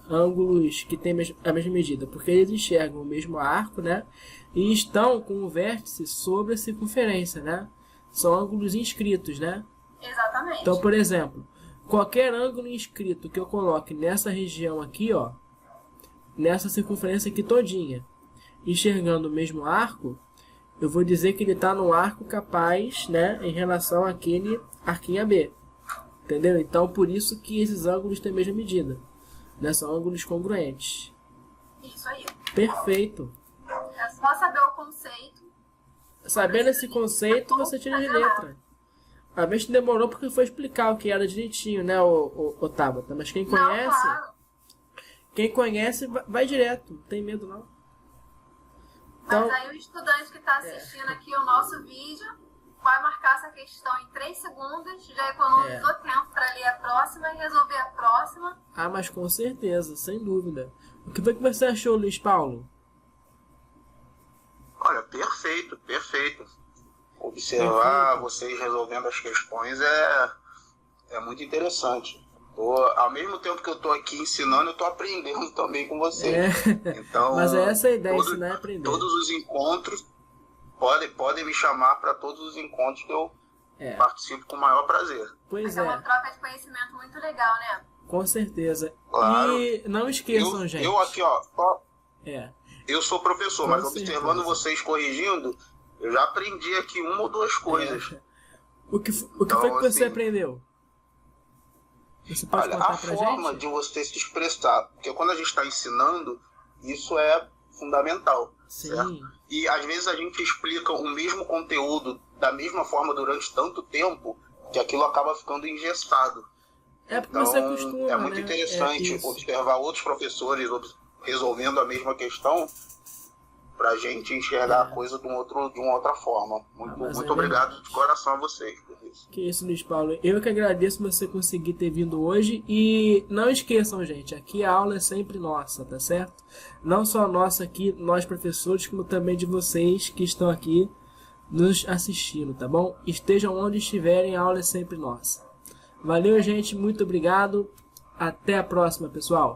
ângulos que têm a mesma medida? Porque eles enxergam o mesmo arco, né? E estão com o vértice sobre a circunferência, né? São ângulos inscritos, né? Exatamente. Então, por exemplo, qualquer ângulo inscrito que eu coloque nessa região aqui, ó, nessa circunferência aqui todinha, enxergando o mesmo arco, eu vou dizer que ele está no arco capaz, né, em relação àquele arquinho AB. Entendeu? Então, por isso que esses ângulos têm a mesma medida. Né? São ângulos congruentes. Isso aí. Perfeito. É só saber o conceito. Sabendo esse conceito, você tira de letra. A vez que demorou porque foi explicar o que era direitinho, né, o Tabata. Mas quem conhece... Não, claro. Quem conhece, vai direto. Não tem medo, não. Então, mas aí o estudante que está assistindo aqui o nosso vídeo vai marcar essa questão em 3 segundos, já economizou tempo para ler a próxima e resolver a próxima. Ah, mas com certeza, sem dúvida. O que foi que você achou, Luiz Paulo? Olha, perfeito, perfeito. Observar vocês resolvendo as questões é muito interessante. Ao mesmo tempo que eu estou aqui ensinando, eu estou aprendendo também com vocês. Então, mas essa é a ideia, ensinar e aprender. Todos os encontros, podem me chamar para todos os encontros que eu participo com o maior prazer. Pois é uma troca de conhecimento muito legal, né? Com certeza. Claro. E não esqueçam, gente. Eu aqui, ó, É. Eu sou professor, mas observando vocês corrigindo, Eu já aprendi aqui uma ou duas coisas. O que foi que você aprendeu? Você pode contar a forma de você se expressar, porque quando a gente está ensinando, isso é fundamental. Sim. Certo? E às vezes a gente explica o mesmo conteúdo da mesma forma durante tanto tempo que aquilo acaba ficando engessado. É porque então, você acostuma, é muito interessante observar outros professores resolvendo a mesma questão para a gente enxergar a coisa de uma outra forma. Muito obrigado de coração a vocês por isso. Que isso, Luiz Paulo. Eu que agradeço você conseguir ter vindo hoje. E não esqueçam, gente, aqui a aula é sempre nossa, tá certo? Não só nossa aqui, nós professores, como também de vocês que estão aqui nos assistindo, tá bom? Estejam onde estiverem, a aula é sempre nossa. Valeu, gente. Muito obrigado. Até a próxima, pessoal.